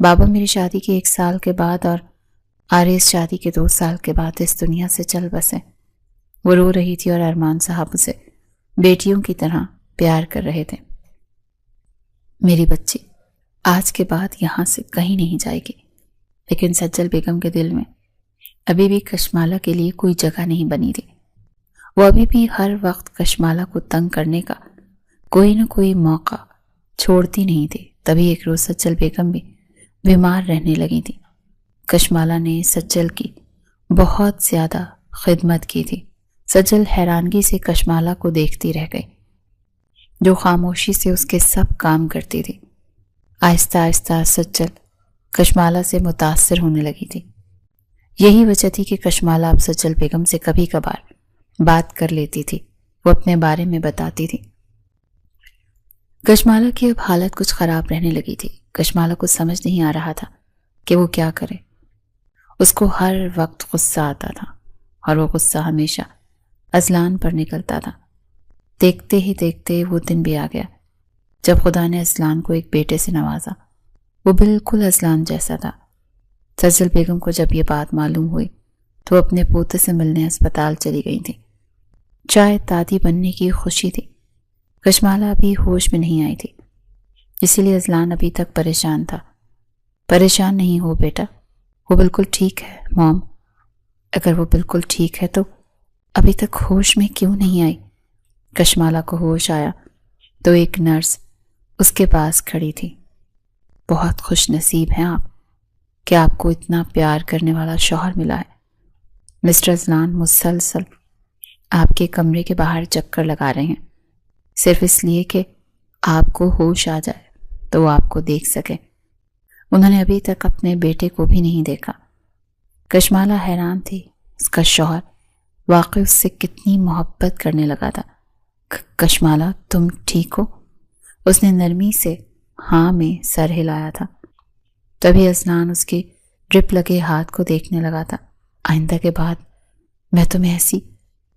بابا میری شادی کے 1 سال کے بعد اور آریز شادی کے 2 سال کے بعد اس دنیا سے چل بسے۔ وہ رو رہی تھی اور ارمان صاحب اسے بیٹیوں کی طرح پیار کر رہے تھے۔ میری بچی آج کے بعد یہاں سے کہیں نہیں جائے گی، لیکن سجل بیگم کے دل میں ابھی بھی کشمالہ کے لیے کوئی جگہ نہیں بنی تھی۔ وہ ابھی بھی ہر وقت کشمالہ کو تنگ کرنے کا کوئی نہ کوئی موقع چھوڑتی نہیں تھی۔ تبھی ایک روز سجل بیگم بھی بیمار رہنے لگی تھی۔ کشمالہ نے سجل کی بہت زیادہ خدمت کی تھی۔ سجل حیرانگی سے کشمالہ کو دیکھتی رہ گئی، جو خاموشی سے اس کے سب کام کرتی تھی۔ آہستہ آہستہ سجل کشمالہ سے متاثر ہونے لگی تھی۔ یہی وجہ تھی کہ کشمالہ اب سجل بیگم سے کبھی کبھار بات کر لیتی تھی، وہ اپنے بارے میں بتاتی تھی۔ کشمالہ کی اب حالت کچھ خراب رہنے لگی تھی۔ کشمالہ کو سمجھ نہیں آ رہا تھا کہ وہ کیا کرے۔ اس کو ہر وقت غصہ آتا تھا اور وہ غصہ ہمیشہ اذلان پر نکلتا تھا۔ دیکھتے ہی دیکھتے وہ دن بھی آ گیا جب خدا نے اذلان کو ایک بیٹے سے نوازا۔ وہ بالکل اذلان جیسا تھا۔ سجل بیگم کو جب یہ بات معلوم ہوئی تو وہ اپنے پوتے سے ملنے اسپتال چلی گئی تھی۔ شاید دادی بننے کی خوشی تھی۔ کشمالہ ابھی ہوش میں نہیں آئی تھی، اسی لیے اذلان ابھی تک پریشان تھا۔ پریشان نہیں ہو بیٹا، وہ بالکل ٹھیک ہے موم۔ اگر وہ بالکل ٹھیک ہے تو ابھی تک ہوش میں کیوں نہیں آئی؟ کشمالہ کو ہوش آیا تو ایک نرس اس کے پاس کھڑی تھی۔ بہت خوش نصیب ہیں آپ کہ آپ کو اتنا پیار کرنے والا شوہر ملا ہے۔ مسٹر اذلان مسلسل آپ کے کمرے کے باہر چکر لگا رہے ہیں، صرف اس لیے کہ آپ کو ہوش آ جائے تو وہ آپ کو دیکھ سکے۔ انہوں نے ابھی تک اپنے بیٹے کو بھی نہیں دیکھا۔ کشمالہ حیران تھی، اس کا شوہر واقعی اس سے کتنی محبت کرنے لگا تھا۔ کشمالہ تم ٹھیک ہو؟ اس نے نرمی سے ہاں میں سر ہلایا تھا۔ تبھی اذلان اس کے ڈرپ لگے ہاتھ کو دیکھنے لگا تھا۔ آئندہ کے بعد میں تمہیں ایسی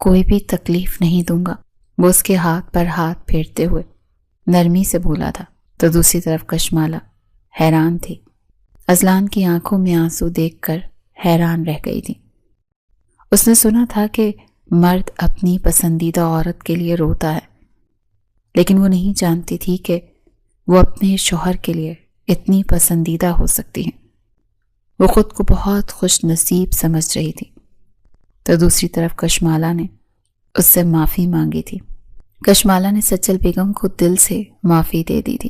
کوئی بھی تکلیف نہیں دوں گا، وہ اس کے ہاتھ پر ہاتھ پھیرتے ہوئے نرمی سے بولا تھا۔ تو دوسری طرف کشمالہ حیران تھی۔ اذلان کی آنکھوں میں آنسو دیکھ کر حیران رہ گئی تھی۔ اس نے سنا تھا کہ مرد اپنی پسندیدہ عورت کے لیے روتا ہے، لیکن وہ نہیں جانتی تھی کہ وہ اپنے شوہر کے لیے اتنی پسندیدہ ہو سکتی ہیں۔ وہ خود کو بہت خوش نصیب سمجھ رہی تھی۔ تو دوسری طرف کشمالہ نے اس سے معافی مانگی تھی۔ کشمالہ نے سجل بیگم کو دل سے معافی دے دی تھی۔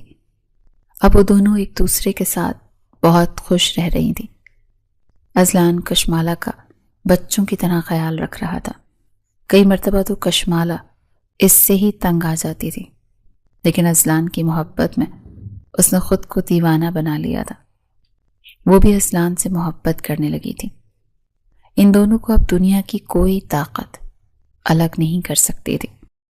اب وہ دونوں ایک دوسرے کے ساتھ بہت خوش رہ رہی تھی۔ اذلان کشمالہ کا بچوں کی طرح خیال رکھ رہا تھا۔ کئی مرتبہ تو کشمالہ اس سے ہی تنگ آ جاتی تھی، لیکن اذلان کی محبت میں اس نے خود کو دیوانہ بنا لیا تھا۔ وہ بھی اذلان سے محبت کرنے لگی تھی۔ ان دونوں کو اب دنیا کی کوئی طاقت الگ نہیں کر سکتی تھی۔